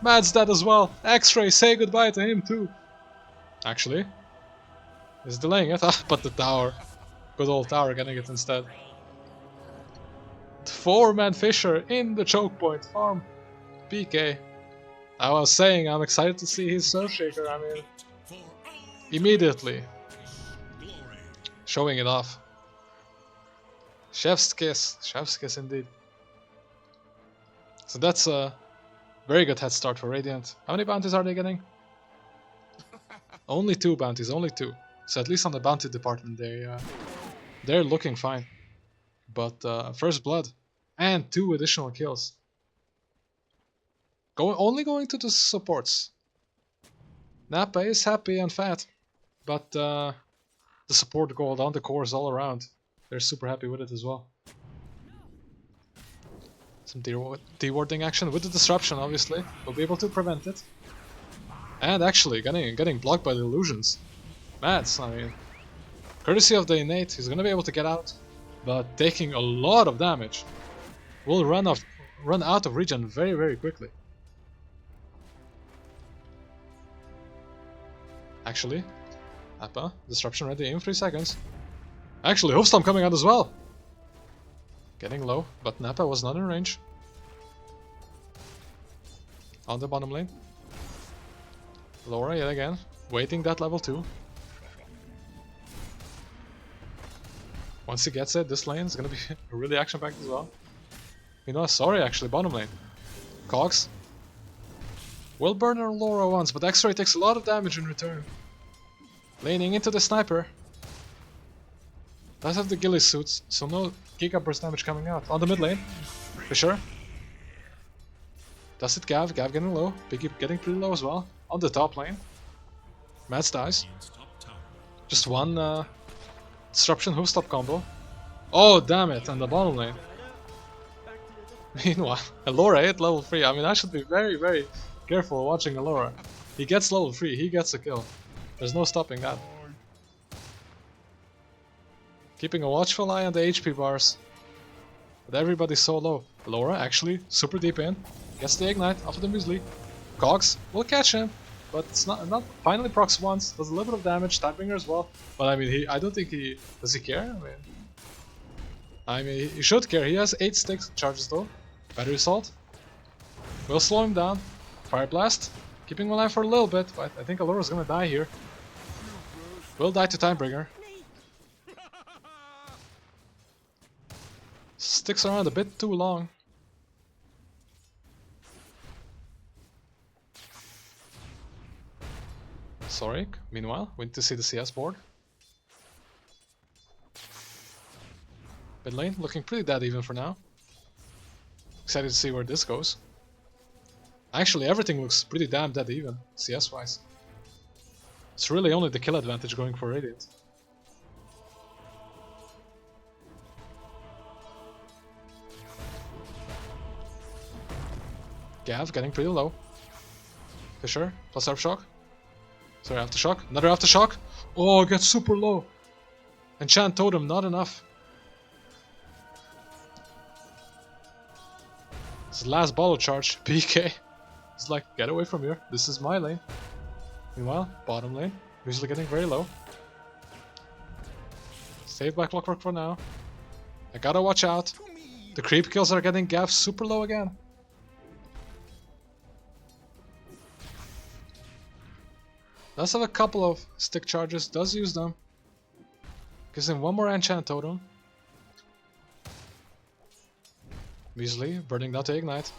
Mad's dead as well. X-Ray, say goodbye to him too. Actually, he's delaying it, but the tower. Good old tower getting it instead. 4-man Fisher in the choke point farm. PK. I was saying I'm excited to see his Surfshaker. I mean, For all immediately glory. showing it off. Chef's kiss indeed. So that's a very good head start for Radiant. How many bounties are they getting? Only 2 bounties, only 2. So at least on the bounty department they're looking fine. But first blood and 2 additional kills. Only going to the supports. Nappa is happy and fat, but the support gold on the cores all around, they're super happy with it as well. Some dewarding action with the disruption, obviously. We'll be able to prevent it. And actually getting blocked by the illusions. Mads, I mean, courtesy of the innate, he's gonna be able to get out, but taking a lot of damage. Will run out of regen very, very quickly. Actually, Nappa, disruption ready in 3 seconds. Actually, Hoofstomp coming out as well. Getting low, but Nappa was not in range. On the bottom lane. Laura yet again, waiting that level 2. Once he gets it, this lane is gonna be really action-packed as well. You know, sorry actually, bottom lane. Cogs. Will burn her Laura once, but X-Ray takes a lot of damage in return. Laning into the sniper. Does have the ghillie suits, so no Giga Burst damage coming out. On the mid lane, for sure. Does it Gav? Gav getting low. Piggy getting pretty low as well. On the top lane. Mads dies. Just one disruption hoofstop combo. Oh damn it, and the bottom lane. Meanwhile, Alora hit level 3. I mean, I should be very, very careful watching Alora. He gets level 3, he gets a kill. There's no stopping that. Keeping a watchful eye on the HP bars. But everybody's so low. Alora actually super deep in. Gets the ignite off of the Muesli. Cogs will catch him. But it's not finally procs once, does a little bit of damage, Tidebringer as well. But I mean, I don't think does he care? I mean, he should care. He has 8 sticks charges though. Battery Assault will slow him down. Fire Blast, keeping him alive for a little bit, but I think Alora's gonna die here. Will die to Tidebringer. Sticks around a bit too long. Sorry, meanwhile, we need to see the CS board. Mid lane looking pretty dead even for now. Excited to see where this goes. Actually, everything looks pretty damn dead even, CS wise. It's really only the kill advantage going for Radiant. Gav getting pretty low. Fisher plus Earth Shock. Sorry, aftershock. Another aftershock. Oh, gets super low. Enchant Totem, not enough. His last bottle charge, PK. He's like, get away from here. This is my lane. Meanwhile, bottom lane, usually getting very low. Save by Clockwork for now. I gotta watch out. The creep kills are getting Gav super low again. Does have a couple of stick charges, does use them. Gives him one more enchant totem. Easily burning down to ignite.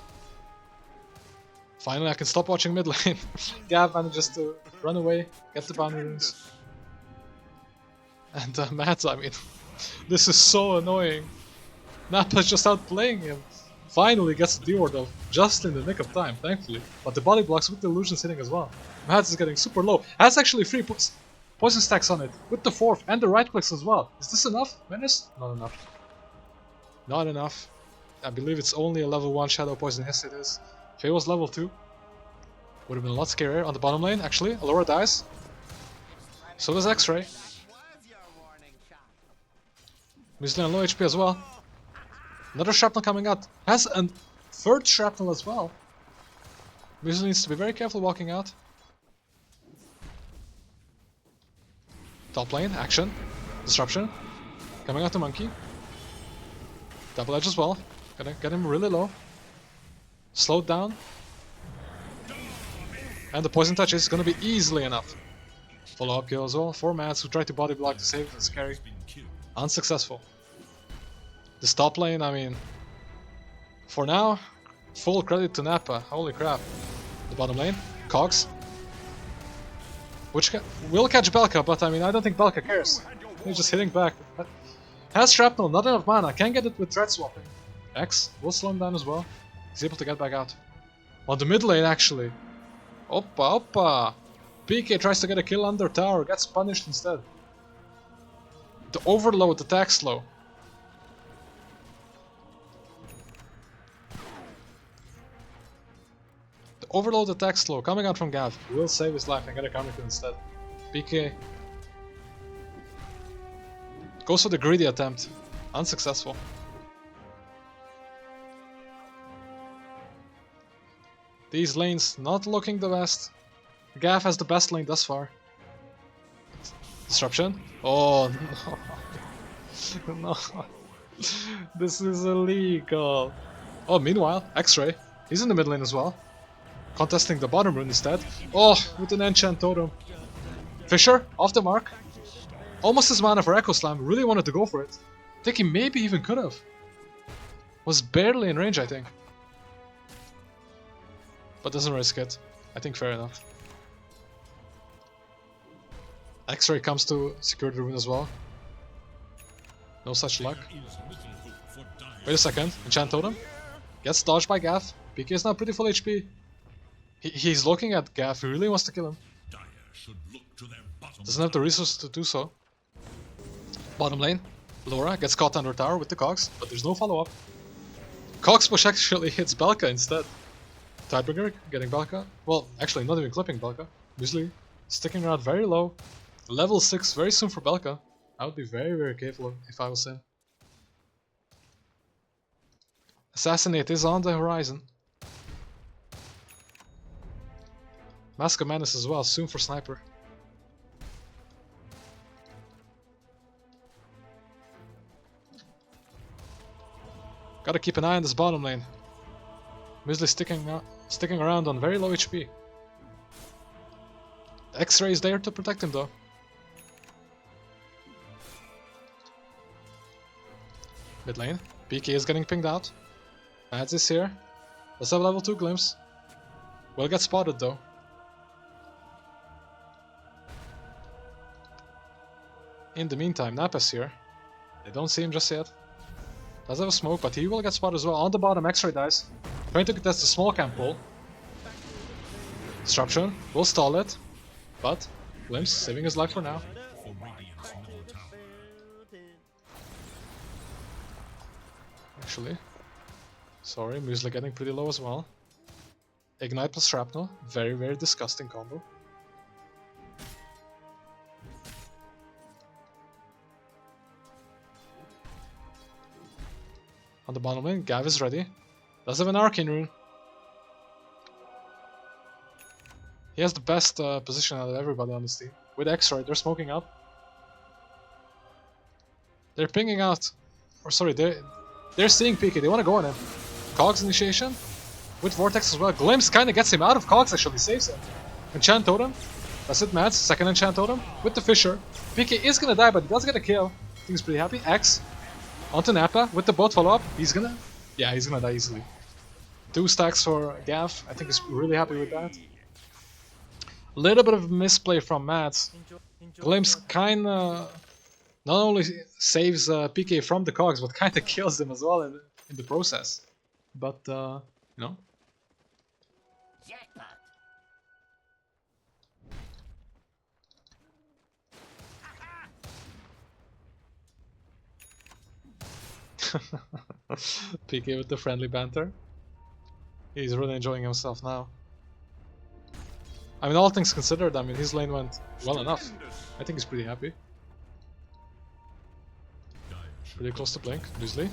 Finally I can stop watching mid lane. Gav manages to run away, get the boundary runes. And Matt, I mean, this is so annoying. Nappa's just outplaying him. Finally gets the D-ward off, just in the nick of time, thankfully. But the body blocks with the illusions hitting as well. Mads is getting super low. Has actually 3 poison stacks on it, with the 4th and the right clicks as well. Is this enough? Menace? Not enough. Not enough. I believe it's only a level 1 shadow poison. Yes, it is. If it was level 2, would have been a lot scarier. On the bottom lane, actually, Alora dies. So does X-Ray. Muesli on low HP as well. Another shrapnel coming out. Has a 3rd shrapnel as well. Muesli needs to be very careful walking out. Top lane, action. Disruption. Coming out the monkey. Double edge as well. Gonna get him really low. Slowed down. And the poison touch is gonna be easily enough. Follow up kill as well. 4 mats who tried to body block to save this carry. Unsuccessful. This top lane, I mean, for now, full credit to Nappa. Holy crap. The bottom lane, Cogs. Which will catch Belka, but I mean, I don't think Belka cares. He's just hitting back. Has shrapnel, not enough mana. Can't get it with threat swapping. X will slow him down as well. He's able to get back out. On the mid lane, actually. Oppa, oppa. PK tries to get a kill under tower, gets punished instead. The overload attack slow. The overload attack slow coming out from Gav will save his life and get a counter kill instead. PK goes for the greedy attempt. Unsuccessful. These lanes not looking the best. Gav has the best lane thus far. Disruption? Oh no. No. This is illegal. Oh, meanwhile, X-Ray. He's in the mid lane as well. Contesting the bottom rune instead. Oh, with an enchant totem. Fisher, off the mark. Almost his mana for Echo Slam. Really wanted to go for it. I think he maybe even could have. Was barely in range, I think. But doesn't risk it. I think fair enough. X-Ray comes to secure the rune as well. No such luck. Wait a second. Enchant Totem. Gets dodged by Gav. PK is now pretty full HP. He's looking at Gav. He really wants to kill him. Doesn't have the resources to do so. Bottom lane. Laura gets caught under tower with the Cogs, but there's no follow-up. Cogs push actually hits Belka instead. Tidebringer getting Belka. Well, actually not even clipping Belka. Muesli sticking around very low. Level 6 very soon for Belka. I would be very careful if I was him. Assassinate is on the horizon. Mask of Madness as well, soon for Sniper. Gotta keep an eye on this bottom lane. Muesli sticking around on very low HP. The X-Ray is there to protect him though. Mid lane. PK is getting pinged out. Mads is here. Let's have a level 2 glimpse. Will get spotted though. In the meantime, Nappa's here. They don't see him just yet. Does have a smoke, but he will get spotted as well. On the bottom, X-Ray dies. Trying to contest the small camp pull. Disruption. Will stall it. But Glimpse saving his life for now. Actually. Sorry, Muesli getting pretty low as well. Ignite plus Shrapnel. Very disgusting combo. On the bottom lane, Gav is ready. Does have an Arcane Rune. He has the best position out of everybody on this team. With X-Ray, they're smoking up. They're pinging out. Or sorry, they're seeing PK. They want to go on him. Cogs initiation. With Vortex as well. Glimpse kind of gets him out of Cogs, actually. Saves him. Enchant Totem. That's it, Mads. Second Enchant Totem. With the Fisher. PK is going to die, but he does get a kill. I think he's pretty happy. X. Onto Nappa. With the boat follow-up. He's going to... Yeah, he's going to die easily. 2 stacks for Gav. I think he's really happy with that. Little bit of misplay from Mads. Glimpse kinda not only saves PK from the cogs, but kinda kills them as well in the process. But you know. PK with the friendly banter. He's really enjoying himself now. I mean, all things considered, I mean, his lane went well enough. I think he's pretty happy. Pretty close to blink, Muesli.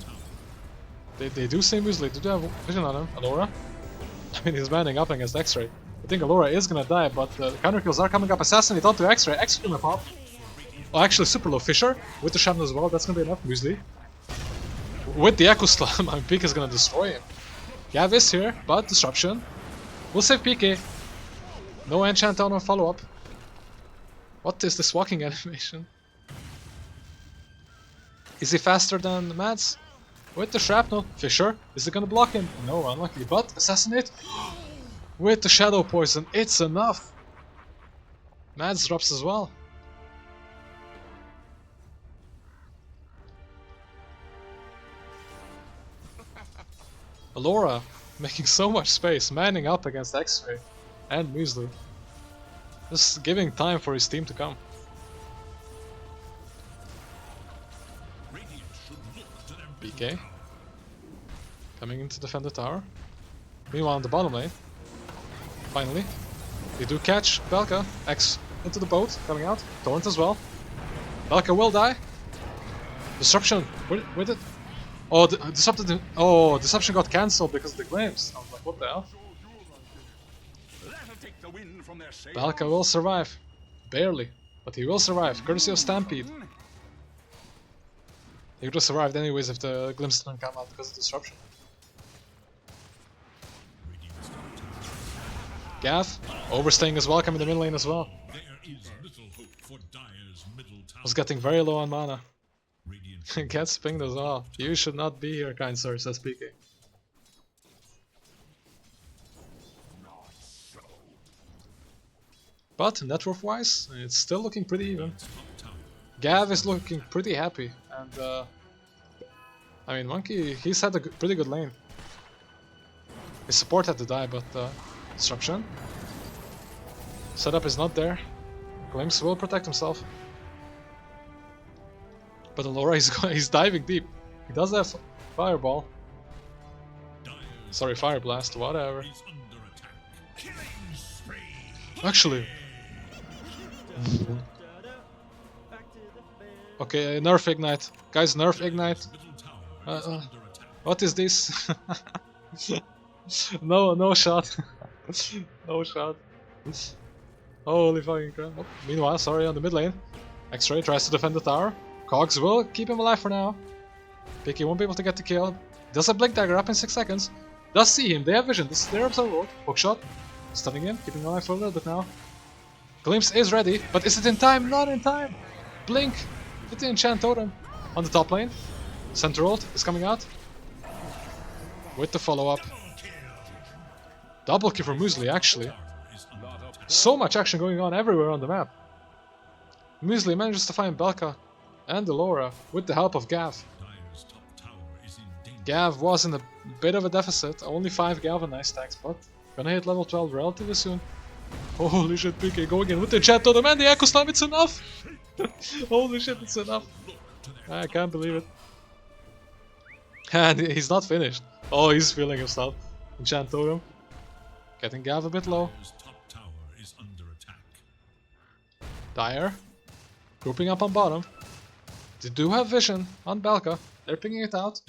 They do say Muesli. Do they have vision on him? Alora? I mean, he's manning up against X-Ray. I think Alora is gonna die, but the counter kills are coming up. Assassinate onto X-Ray. X-Ray gonna pop. Oh, actually, super low Fisher with the Shaman as well. That's gonna be enough. Muesli. With the Echo Slam, I mean, PK is gonna destroy him. Gav is here, but disruption. We'll save PK. No enchant on or follow-up. What is this walking animation? Is he faster than Mads? With the shrapnel. Fisher. Is it gonna block him? No, unlucky. But assassinate. With the shadow poison. It's enough. Mads drops as well. Alora making so much space, manning up against X-Ray and Muesli. Just giving time for his team to come. PK coming in to defend the tower. Meanwhile on the bottom lane, finally, they do catch Belka. X into the boat, coming out. Torrent as well. Belka will die. Disruption, with it. Oh, Disruption got cancelled because of the glimpse. I was like, what the hell? Belka will survive. Barely. But he will survive, courtesy of Stampede. He would have survived anyways if the glimpse didn't come out because of disruption. Gav, overstaying as well, coming in the mid lane as well. Was getting very low on mana. Gets pinged as well. You should not be here, kind sir, says PK. But net worth wise, it's still looking pretty even. Gav is looking pretty happy, and I mean, Monkey, he's had a pretty good lane. His support had to die, but disruption. Setup is not there. Glimpse will protect himself. But Alora, he's diving deep. He does have Fireball. Sorry, Fire Blast, whatever. Actually. Okay, nerf Ignite. Guys, nerf Ignite. What is this? No shot. No shot. Holy fucking crap. Oh, meanwhile, sorry, on the mid lane. X-Ray tries to defend the tower. Cogs will keep him alive for now. PK won't be able to get the kill. Does a Blink Dagger up in 6 seconds. Does see him. They have vision. This is their observer. Hookshot. Stunning him. Keeping him alive for a little bit now. Glimpse is ready. But is it in time? Not in time. Blink. With the Enchant Totem. On the top lane. Center ult is coming out. With the follow-up. Double kill for Muesli, actually. So much action going on everywhere on the map. Muesli manages to find Belka and Alora with the help of Gav. Gav was in a bit of a deficit, only 5 galvanized stacks, but gonna hit level 12 relatively soon. Holy shit, PK, go again with the chat to the man, the Echo Slam, it's enough! Holy shit, it's enough! I can't believe it. And he's not finished. Oh, he's feeling himself. Enchant Totem. Getting Gav a bit low. Dire. Grouping up on bottom. They do have vision on Belka. They're picking it out.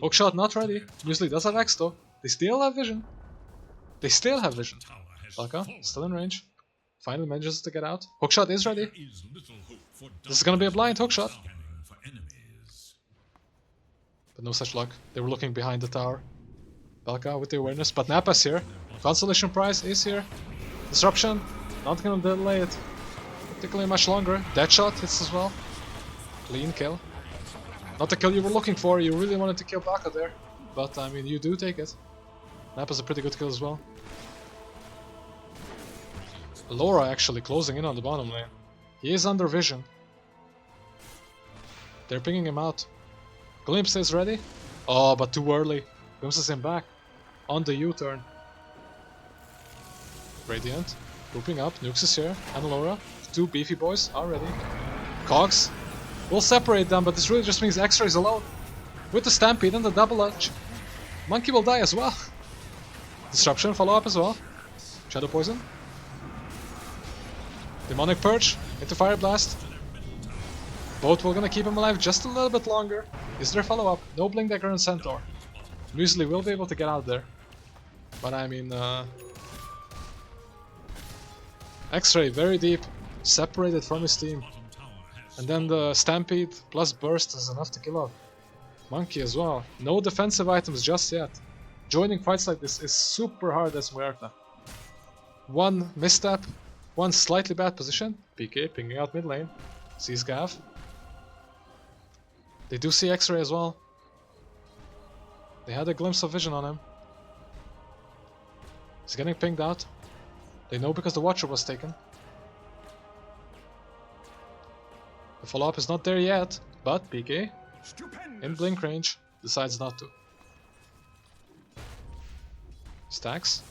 Hookshot not ready. Muesli does have X though. They still have vision. They still have vision. Belka, still in range. Finally manages to get out. Hookshot is ready. This is gonna be a blind hookshot. But no such luck. They were looking behind the tower. Belka with the awareness, but Nappa's here. Consolation prize is here. Disruption, not gonna delay it particularly much longer. Deadshot hits as well. Clean kill. Not the kill you were looking for, you really wanted to kill Belka there. But I mean, you do take it. Nappa's a pretty good kill as well. Laura actually closing in on the bottom lane. He is under vision. They're pinging him out. Glimpse is ready. Oh, but too early. Glimpses him back. On the U-turn. Radiant. Looping up. Nukes is here. And Laura. Two beefy boys are ready. Cogs. We'll separate them, but this really just means X-Ray is alone. With the Stampede and the double edge. Monkey will die as well. Disruption follow up as well. Shadow Poison. Demonic Purge into Fire Blast. Both will gonna keep him alive just a little bit longer. Is there follow up? No Blink Dagger and Centaur. Muesli will be able to get out there. But I mean, X-Ray very deep, separated from his team. And then the Stampede plus Burst is enough to kill off Monkey as well. No defensive items just yet. Joining fights like this is super hard as Muerta. One misstep, one slightly bad position. PK pinging out mid lane. Sees Gav. They do see X-Ray as well. They had a glimpse of vision on him. He's getting pinged out. They know because the Watcher was taken. The follow-up is not there yet, but PK, in blink range, decides not to. Stacks.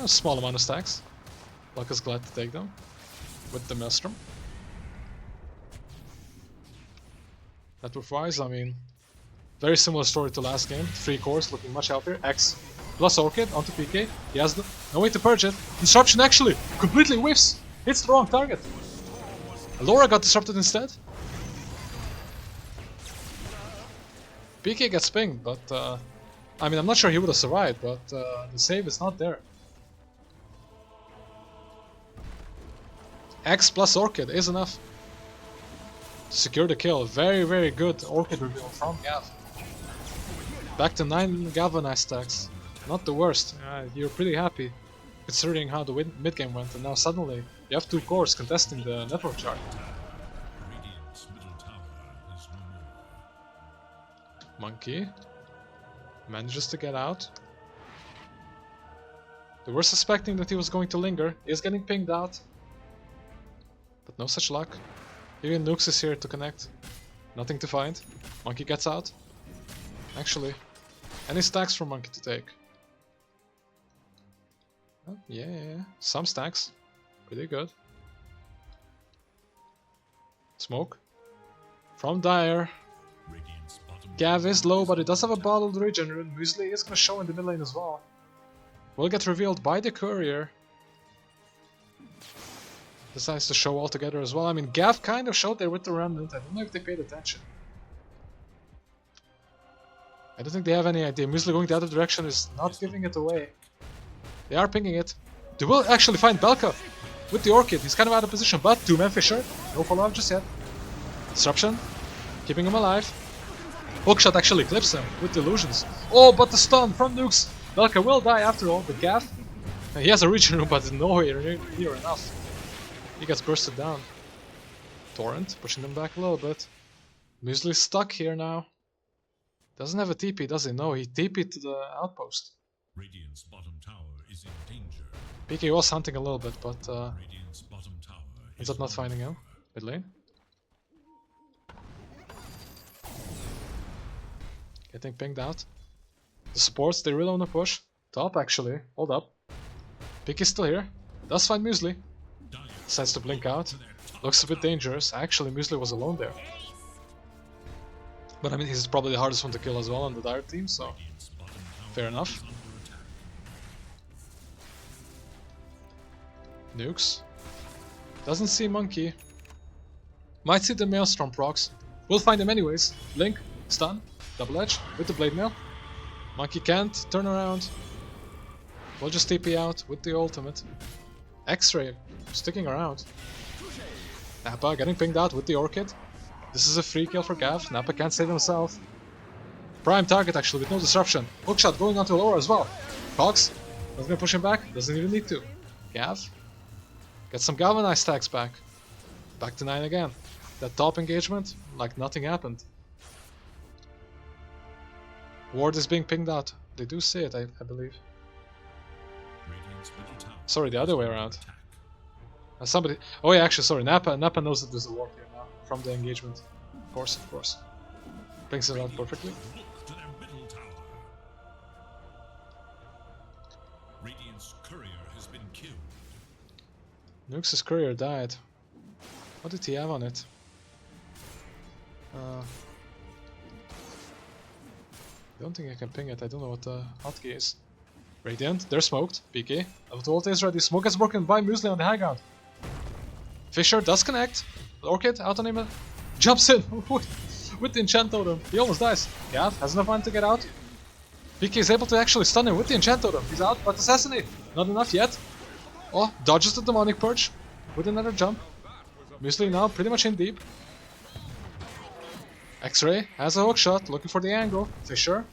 A small amount of stacks. Belka's glad to take them. With the Maelstrom. Network-wise, I mean, very similar story to last game. 3 cores looking much healthier. X plus Orchid onto PK. He has no way to purge it. Disruption actually completely whiffs. Hits the wrong target. Laura got disrupted instead. PK gets pinged, but I mean, I'm not sure he would have survived, but the save is not there. X plus Orchid is enough to secure the kill. Very, very good Orchid reveal from Gav. Back to 9 galvanized stacks. Not the worst. You're pretty happy considering how the mid game went, and now suddenly you have 2 cores contesting the network chart. Monkey manages to get out. They were suspecting that he was going to linger. He is getting pinged out. But no such luck. Even Nukes is here to connect. Nothing to find. Monkey gets out. Actually, any stacks for Monkey to take? Oh, yeah. Some stacks. Pretty good. Smoke. From Dire. Gav is low, but he does have a bottled regen rune. Muesli is gonna show in the mid lane as well. Will get revealed by the courier. Decides to show all together as well. I mean, Gav kind of showed there with the remnant. I don't know if they paid attention. I don't think they have any idea. Muesli going the other direction is not giving it away. They are pinging it. They will actually find Belka with the Orchid. He's kind of out of position, but 2-man Fisher. No follow-up just yet. Disruption. Keeping him alive. Hookshot actually clips him with the illusions. Oh, but the stun from Nukes. Belka will die after all, but Gav, he has a regen room, but nowhere near enough. He gets bursted down. Torrent, pushing them back a little bit. Muesli's stuck here now. Doesn't have a TP, does he? No, he TP'd to the outpost. Radiant's bottom tower is in danger. PK was hunting a little bit, but ends up not finding him. Mid lane. Getting pinged out. The supports, they really want to push. Top actually, hold up. PK is still here. Does find Muesli. Decides to blink out. Looks a bit dangerous. Actually, Muesli was alone there. But I mean, he's probably the hardest one to kill as well on the Dire team, so fair enough. Nukes. Doesn't see Monkey. Might see the Maelstrom procs. We'll find him anyways. Blink. Stun. Double edge with the blade mail. Monkey can't turn around. We'll just TP out with the ultimate. X-ray sticking around. Nappa getting pinged out with the Orchid. This is a free kill for Gav. Nappa can't save himself. Prime target actually with no disruption. Hookshot going onto Laura as well. Cox was gonna push him back. Doesn't even need to. Gav gets some galvanized stacks back. Back to 9 again. That top engagement, like nothing happened. Ward is being pinged out. They do see it, I believe. Sorry, the other way around. Somebody. Oh yeah, actually, sorry. Nappa knows that there's a ward here now from the engagement. Of course. Brings it out perfectly. Radiant's courier has been killed. Nuke's courier died. What did he have on it? I don't think I can ping it. I don't know what the hotkey is. Radiant, they're smoked. PK. Ult is ready. Smoke gets broken by Muesli on the high ground. Fisher does connect. Orchid out on him. Jumps in with the enchant totem. He almost dies. Gav has enough time to get out. PK is able to actually stun him with the enchant totem. He's out, but assassinate. Not enough yet. Oh, dodges the demonic purge with another jump. Muesli now pretty much in deep. X-ray has a hookshot, looking for the angle. Fisher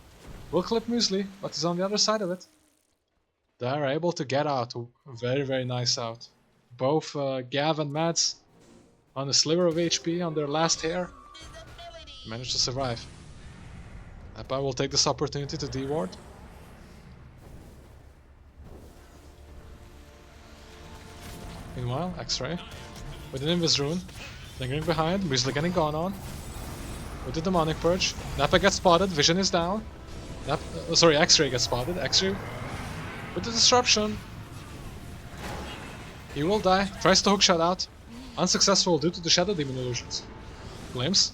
will clip Muesli, but he's on the other side of it. They are able to get out. Very, very nice out. Both Gav and Mads on a sliver of HP on their last hair managed to survive. Nappa will take this opportunity to D-ward. Meanwhile, X-ray with an Invis rune, lingering behind, Muesli getting gone on. With the demonic purge, Nappa gets spotted, vision is down. Sorry, X-ray gets spotted, X-ray with the disruption. He will die, tries to hookshot out. Unsuccessful due to the Shadow Demon illusions. Glimpse.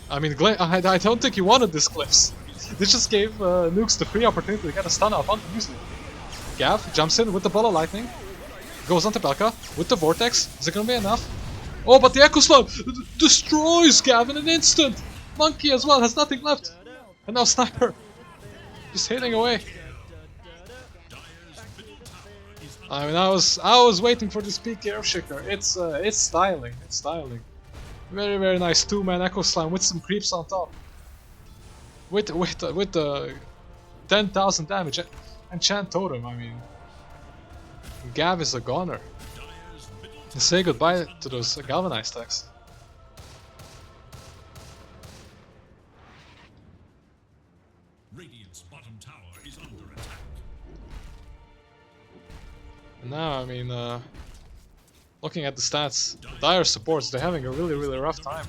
I mean, I don't think he wanted this glimpse. This just gave Nukes the free opportunity to get a stun off onto Muesli. Gav jumps in with the ball of lightning. Goes onto Belka with the vortex. Is it gonna be enough? Oh, but the Echo Slam destroys Gav in an instant! Monkey as well has nothing left. And now Sniper just hitting away. I mean, I was waiting for this PK Earthshaker. It's styling. It's styling. Very, very nice 2-man Echo Slam with some creeps on top. With the 10,000 damage enchant totem. I mean, Gav is a goner. And say goodbye to those galvanized stacks. Radiant's bottom tower is under attack. And now, I mean, looking at the stats, Dire supports, they're having a really, really rough time.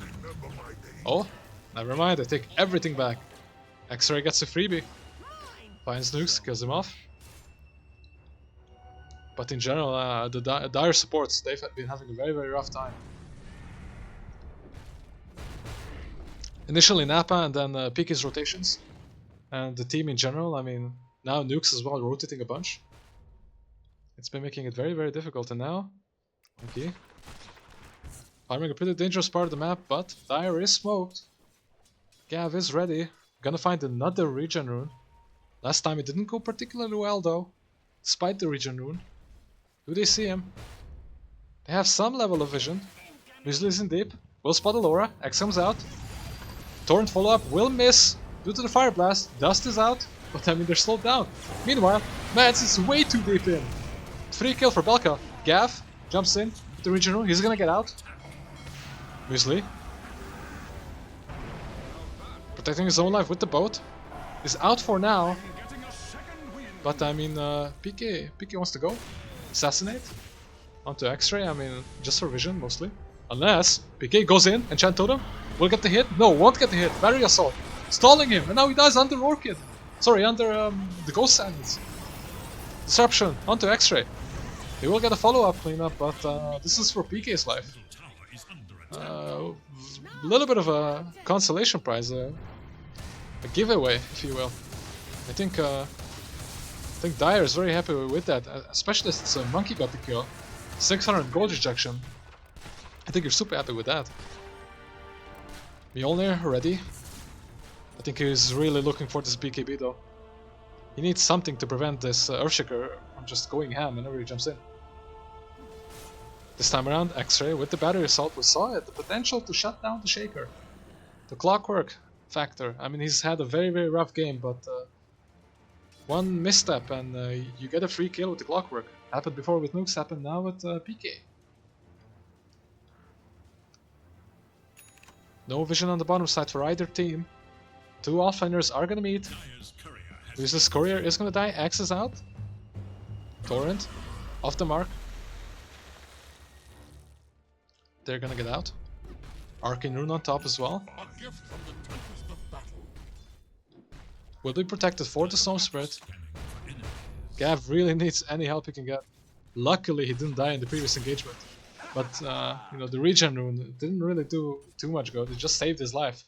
Oh, never mind, I take everything back. X-ray gets a freebie. Finds Nukes, kills him off. But in general, the Dire supports, they've been having a very, very rough time. Initially Nappa and then PK's rotations. And the team in general, I mean, now Nukes as well rotating a bunch. It's been making it very, very difficult. And now, okay, farming a pretty dangerous part of the map, but Dire is smoked. Gav is ready. Gonna find another regen rune. Last time it didn't go particularly well though, despite the regen rune. Do they see him? They have some level of vision. Muesli is in deep. Will spot Alora. X comes out. Torrent follow-up will miss due to the Fire Blast. Dust is out, but I mean they're slowed down. Meanwhile, Mads is way too deep in. Free kill for Belka. Gav jumps in with the regen rune. He's gonna get out. Muesli, protecting his own life with the boat, is out for now. But I mean, PK wants to go. Assassinate onto X-ray. I mean, just for vision mostly. Unless PK goes in, enchant totem, will get the hit. No, won't get the hit. Barrier assault, stalling him, and now he dies under Orchid. Sorry, under the Ghost Sandals. Disruption onto X-ray. They will get a follow-up cleanup, but this is for PK's life. A little bit of a consolation prize, a giveaway, if you will. I think Dire is very happy with that, especially since Monkey got the kill. 600 gold rejection. I think you're super happy with that. Mjolnir ready. I think he's really looking for this BKB though. He needs something to prevent this Earthshaker from just going ham whenever he jumps in. This time around, X-Ray with the battery assault, we saw it, the potential to shut down the Shaker. The clockwork factor. I mean, he's had a very, very rough game, but one misstep and you get a free kill with the clockwork. Happened before with Nukes, happened now with PK. No vision on the bottom side for either team. Two offliners are gonna meet. Useless Courier is gonna die, X is out. Torrent, off the mark. They're gonna get out. Arcane Rune on top as well. Will be protected for the Storm Spirit. Gav really needs any help he can get. Luckily he didn't die in the previous engagement. But you know, the regen rune didn't really do too much good, it just saved his life.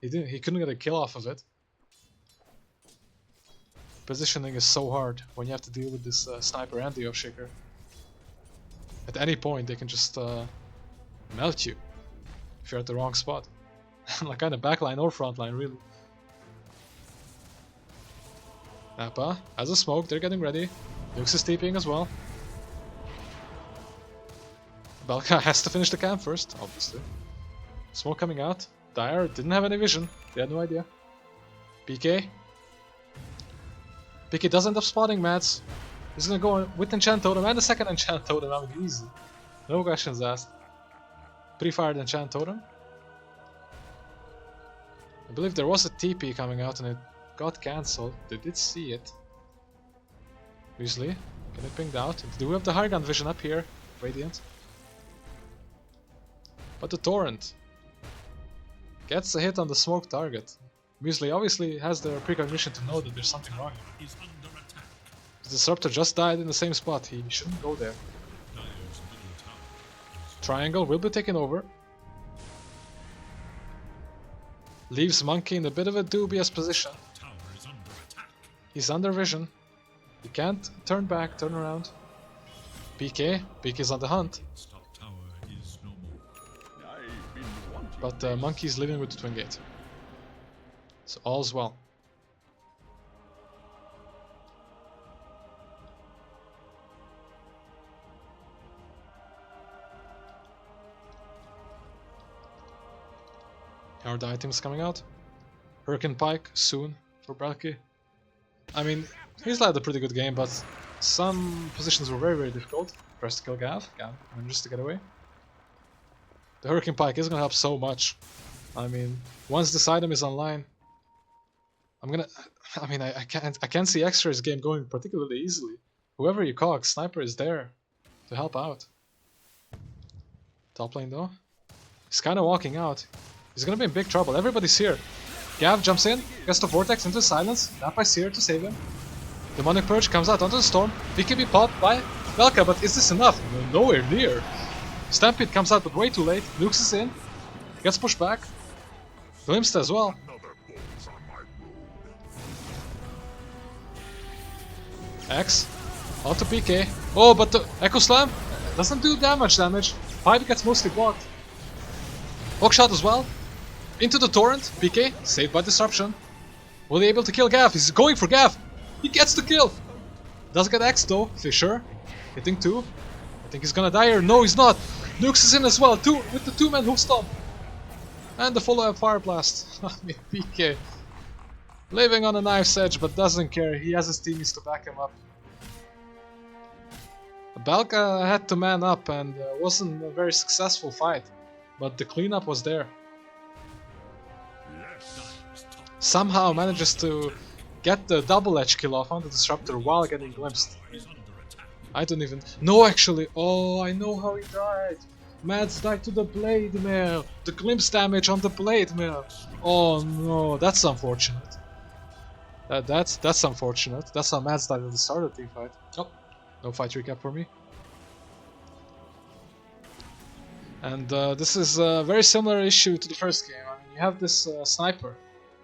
He couldn't get a kill off of it. Positioning is so hard when you have to deal with this sniper and the Earthshaker. At any point they can just melt you if you're at the wrong spot. Like kind of backline or frontline, really. Nappa has a smoke, they're getting ready. Nukes is TPing as well. Belka has to finish the camp first, obviously. Smoke coming out. Dire didn't have any vision, they had no idea. PK. PK does end up spotting Mads. He's gonna go with Enchant Totem and the second Enchant Totem, I mean, easy. No questions asked. Pre-fired Enchant Totem. I believe there was a TP coming out and it got cancelled. They did see it. Usually, getting pinged out. Do we have the high gun vision up here? Radiant. But the Torrent gets a hit on the smoke target. Muesli obviously has the precognition to know that there's something wrong. The Disruptor just died in the same spot, he shouldn't go there. Triangle will be taken over. Leaves Monkey in a bit of a dubious position. He's under vision. He can't turn back, turn around. PK is on the hunt. But Monkey's living with the Twin Gate. So all's well. How are the items coming out? Hurricane Pike soon for Belka. I mean, he's led a pretty good game, but some positions were very, very difficult. First to kill Gav. Gav manages to get away. The Hurricane Pike is gonna help so much. I mean, once this item is online, I can't see X-Ray's game going particularly easily. Whoever you cog, Sniper is there to help out. Top lane though, he's kind of walking out. He's gonna be in big trouble. Everybody's here. Gav jumps in, gets the Vortex into silence. Nappa's here to save him. Demonic Purge comes out onto the storm. BKB popped by Belka, but is this enough? Nowhere near. Stampede comes out, but way too late. Nukes is in. Gets pushed back. Glimpsed as well. X. Onto PK. Oh, but the Echo Slam doesn't do damage. Pipe gets mostly blocked. Hookshot as well. Into the Torrent. PK. Saved by Disruption. Will he be able to kill Gav? He's going for Gav. He gets the kill. Does get X though. Fisher. Hitting 2. I think he's gonna die here. No, he's not. Nukes is in as well. With the 2-man hoof stomp. And the follow-up Fire Blast. I mean, PK. Living on a knife's edge, but doesn't care. He has his teammates to back him up. Belka had to man up and wasn't a very successful fight. But the cleanup was there. Somehow manages to get the double edge kill off on the Disruptor while getting glimpsed. I don't even... No, actually. Oh, I know how he died. Mads died to the Blade Mail. The glimpse damage on the Blade Mail. Oh no, that's unfortunate. That's unfortunate. That's how Mads died at the start of the team fight. Oh, no fight recap for me. And this is a very similar issue to the first game. I mean, you have this sniper,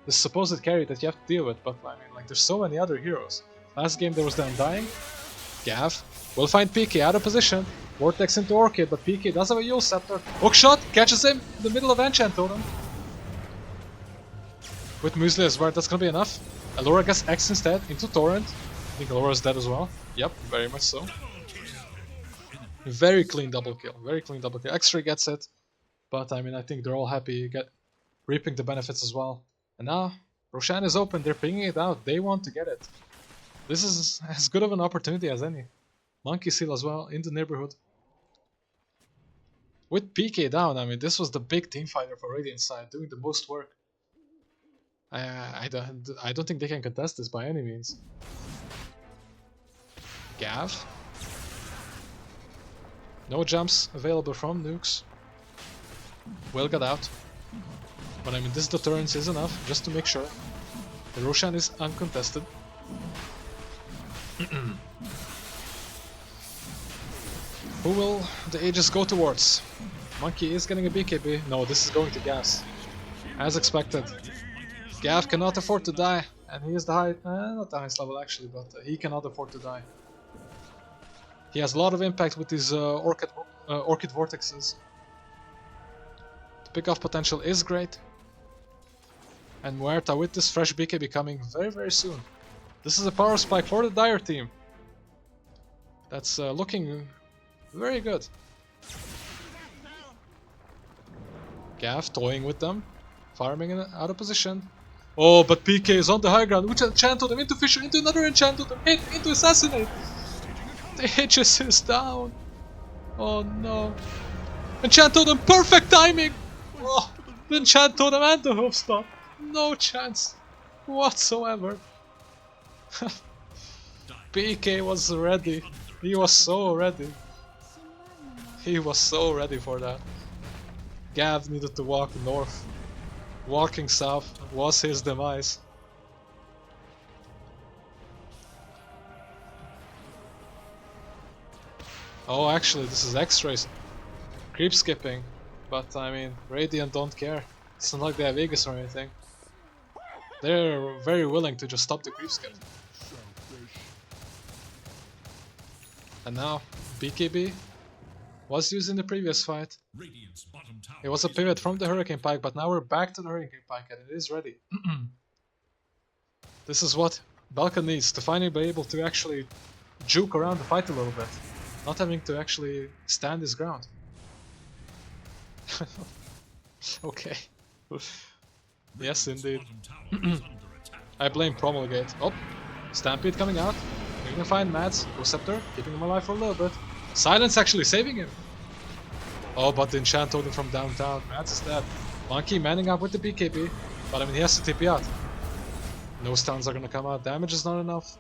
this supposed carry that you have to deal with, but I mean, like, there's so many other heroes. Last game there was the Undying. Gav will find PK out of position. Vortex into Orchid, but PK does have a Yule Scepter. Hookshot catches him in the middle of Enchant Totem. With Muesli as well, that's gonna be enough. Allura gets X instead into Torrent. I think Allura is dead as well. Yep, very much so. Very clean double kill. Very clean double kill. X3 gets it. But I mean, I think they're all happy reaping the benefits as well. And now, Roshan is open. They're pinging it out. They want to get it. This is as good of an opportunity as any. Monkey Seal as well in the neighborhood. With PK down, I mean, this was the big team fighter for Radiant side, doing the most work. I don't think they can contest this by any means. Gav. No jumps available from Nukes. Will got out. But I mean, this deterrence is enough just to make sure. The Roshan is uncontested. Who will the Aegis go towards? Monkey is getting a BKB. No, this is going to Gas. As expected. Gav cannot afford to die. And he is the not the highest level actually, but he cannot afford to die. He has a lot of impact with these Orchid Vortexes. The pick-off potential is great. And Muerta with this fresh BKB coming very, very soon. This is a power spike for the Dire team. That's looking very good. Gav toying with them. Farming out of position. Oh, but PK is on the high ground. Which enchant totem into Fisher, into another enchant totem, into Assassinate. The Aegis is down. Oh no. Enchant totem, perfect timing. Oh, the enchant totem and the hoof stop. No chance whatsoever. PK was ready. He was so ready. He was so ready for that. Gav needed to walk north. Walking south was his demise. Oh, actually, this is X-rays. Creep skipping. But I mean, Radiant don't care. It's not like they have Aegis or anything. They're very willing to just stop the creep skip. And now, BKB was used in the previous fight. It was a pivot from the Hurricane Pike, but now we're back to the Hurricane Pike and it is ready. This is what Belka needs to finally be able to actually juke around the fight a little bit. Not having to actually stand his ground. Okay. Yes, indeed. I blame Promulgate. Oh, Stampede coming out. We can find Mads, Receptor, keeping him alive for a little bit. Silence actually saving him. Oh, but the enchant totem from downtown. Mads is dead. Monkey manning up with the BKB, but I mean he has to TP out. No stuns are gonna come out. Damage is not enough.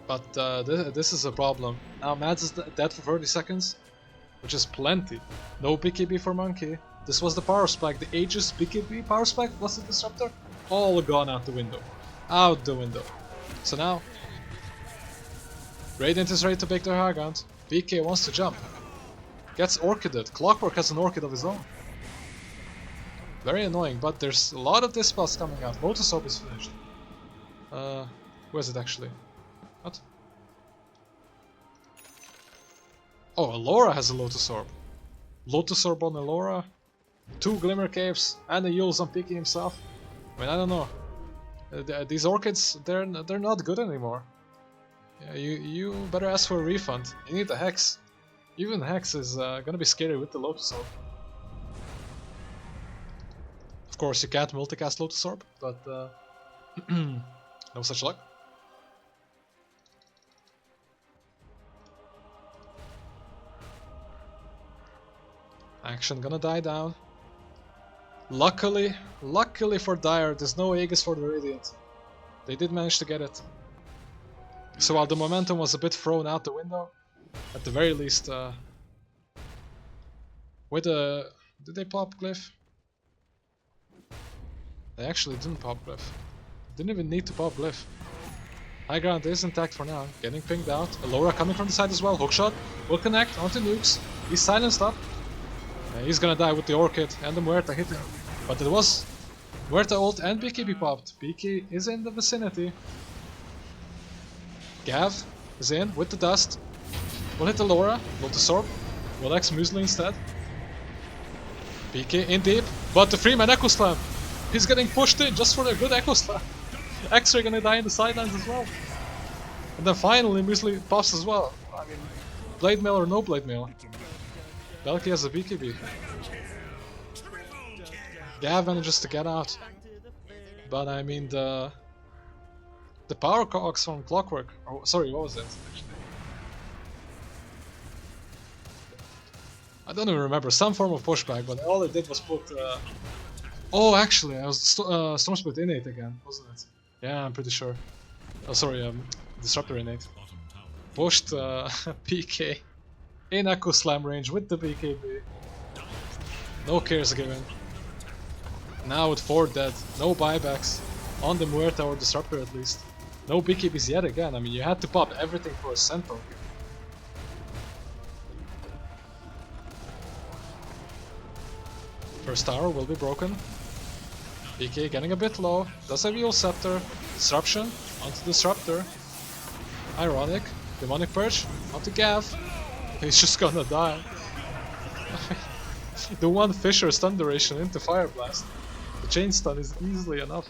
But this is a problem. Now Mads is dead for 30 seconds, which is plenty. No BKB for Monkey. This was the power spike. The Aegis BKB power spike plus the disruptor. All gone out the window. Out the window. So now Radiant is ready to break their high ground. BK wants to jump. Gets orchided. Clockwork has an orchid of his own. Very annoying, but there's a lot of dispels coming out. Lotus Orb is finished. Where is it actually? What? Oh, Allura has a Lotus Orb. Lotus Orb on Allura. 2 Glimmer Caves and a Yules on PK himself. I mean, I don't know. These orchids, they're not good anymore. Yeah, you better ask for a refund. You need a Hex. Even Hex is gonna be scary with the Lotus Orb. Of course, you can't multicast Lotus Orb, but no such luck. Action gonna die down. Luckily for Dire, there's no Aegis for the Radiant. They did manage to get it. So while the momentum was a bit thrown out the window, at the very least, with a... Did they pop Glyph? They actually didn't pop Glyph. Didn't even need to pop Glyph. High ground is intact for now, getting pinged out. Allura coming from the side as well, hookshot, will connect onto Nukes. He's silenced up. He's gonna die with the Orchid and the Muerta hitting. But it was Muerta ult and BKB popped. BK is in the vicinity. Gav is in with the dust. Will hit Allura, Lotus Orb. Will X Muesli instead. PK in deep, but the Freeman Echo Slam. He's getting pushed in just for the good Echo Slam. X-Ray gonna die in the sidelines as well. And then finally Muesli pops as well. I mean, Blade Mail or no Blade Mail. Belka has a BKB. Gav manages to get out. But I mean the power cogs from Clockwork. Oh, sorry, what was that? I don't even remember. Some form of pushback, but all it did was put. Oh, actually, I was Storm Split innate again, wasn't it? Yeah, I'm pretty sure. Oh, sorry, Disruptor innate. Pushed PK in Echo Slam range with the BKB. No cares given. Now with 4 dead, no buybacks on the Muerta or Disruptor at least. No BKBs yet again. I mean, you had to pop everything for a Centaur. First tower will be broken. PK getting a bit low. Does have Evil Scepter. Disruption onto Disruptor. Ironic. Demonic Purge onto Gav. He's just gonna die. The one Fisher stun duration into Fire Blast. The chain stun is easily enough.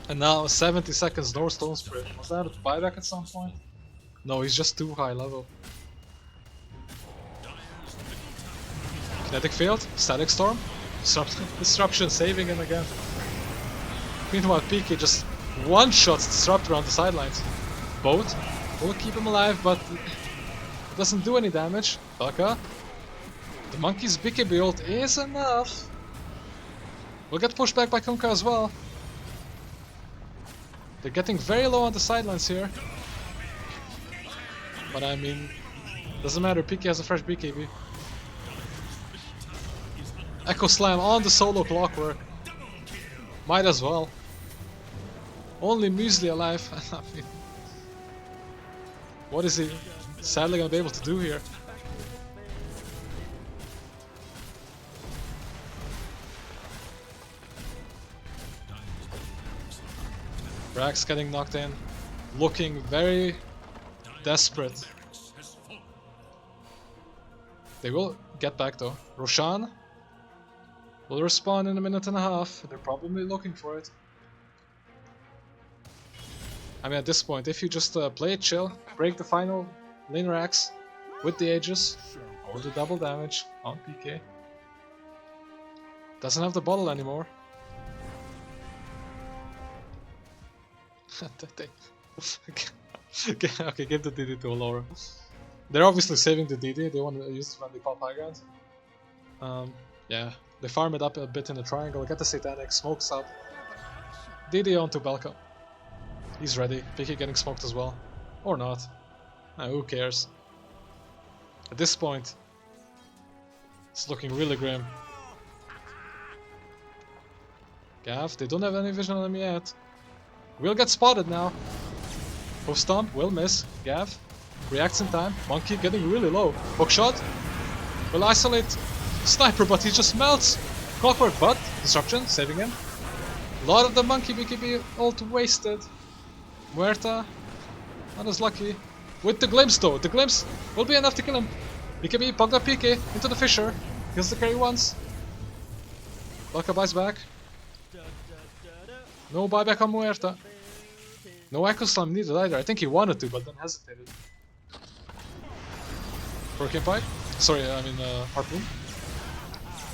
And now 70 seconds no Stone Spirit. Was that a buyback at some point? No, he's just too high level. Kinetic Field, Static Storm, Disruption saving him again. Meanwhile PK just one-shots Disruptor on the sidelines. Boat will keep him alive, but it doesn't do any damage. Belka. The Monkey's BKB ult is enough. We'll get pushed back by Kunkka as well. They're getting very low on the sidelines here. But I mean, doesn't matter, PK has a fresh BKB. Echo Slam on the solo Clockwork. Might as well. Only Muesli alive. I mean, what is he sadly gonna be able to do here? Rax getting knocked in, looking very desperate. They will get back though. Roshan will respawn in a minute and a half. They're probably looking for it. I mean, at this point, if you just play it chill, break the final lane Rax with the Aegis or the double damage on PK. Doesn't have the bottle anymore. Okay, give the DD to Allura. They're obviously saving the DD, they want to use it when they pop high ground. Yeah, they farm it up a bit in the triangle, get the Satanic, smokes up. DD onto Belka. He's ready, PK getting smoked as well. Or not. Who cares? At this point, it's looking really grim. Gav, they don't have any vision on him yet. Will get spotted now. Hoof Stomp will miss. Gav reacts in time. Monkey getting really low. Hookshot will isolate Sniper, but he just melts. Clockwork, but Disruption saving him. A lot of the Monkey BKB ult wasted. Muerta, not as lucky. With the Glimpse though, the Glimpse will be enough to kill him. BKB, pumped up PK into the Fisher. Kills the carry once. Belka buys back. No buyback on Muerta. No Echo Slam needed either. I think he wanted to, but then hesitated. Hurricane Pipe? Sorry, I mean Harpoon.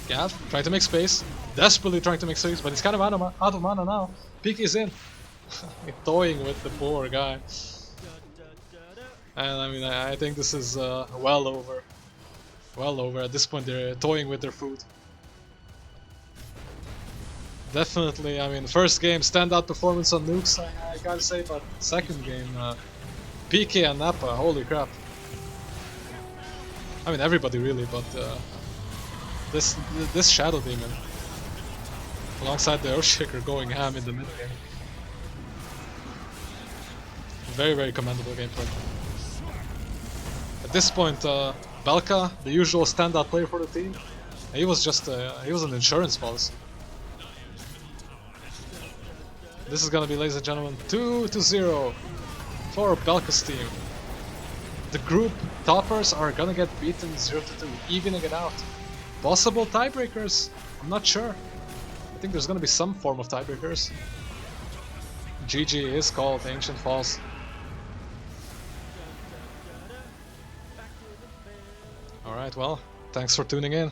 Gav trying to make space. Desperately trying to make space, but he's kind of out of mana now. PK is in. Toying with the poor guy. And I mean, I think this is well over. Well over. At this point, they're toying with their food. Definitely, I mean, first game, standout performance on nukes, I gotta say, but second game, PK and Nappa, holy crap. I mean, everybody really, but this Shadow Demon, alongside the Earthshaker going ham in the mid game. Very, very commendable gameplay. At this point, Belka, the usual standout player for the team, he was just he was an insurance policy. This is gonna be, ladies and gentlemen, 2-0 for Belka's team. The group toppers are gonna get beaten 0-2, evening it out. Possible tiebreakers? I'm not sure. I think there's gonna be some form of tiebreakers. GG is called Ancient Falls. Alright, well, thanks for tuning in.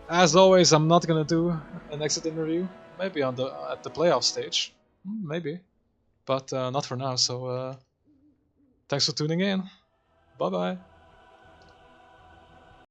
As always, I'm not gonna do an exit interview. Maybe on the at the playoff stage. Maybe. But not for now, so thanks for tuning in. Bye bye.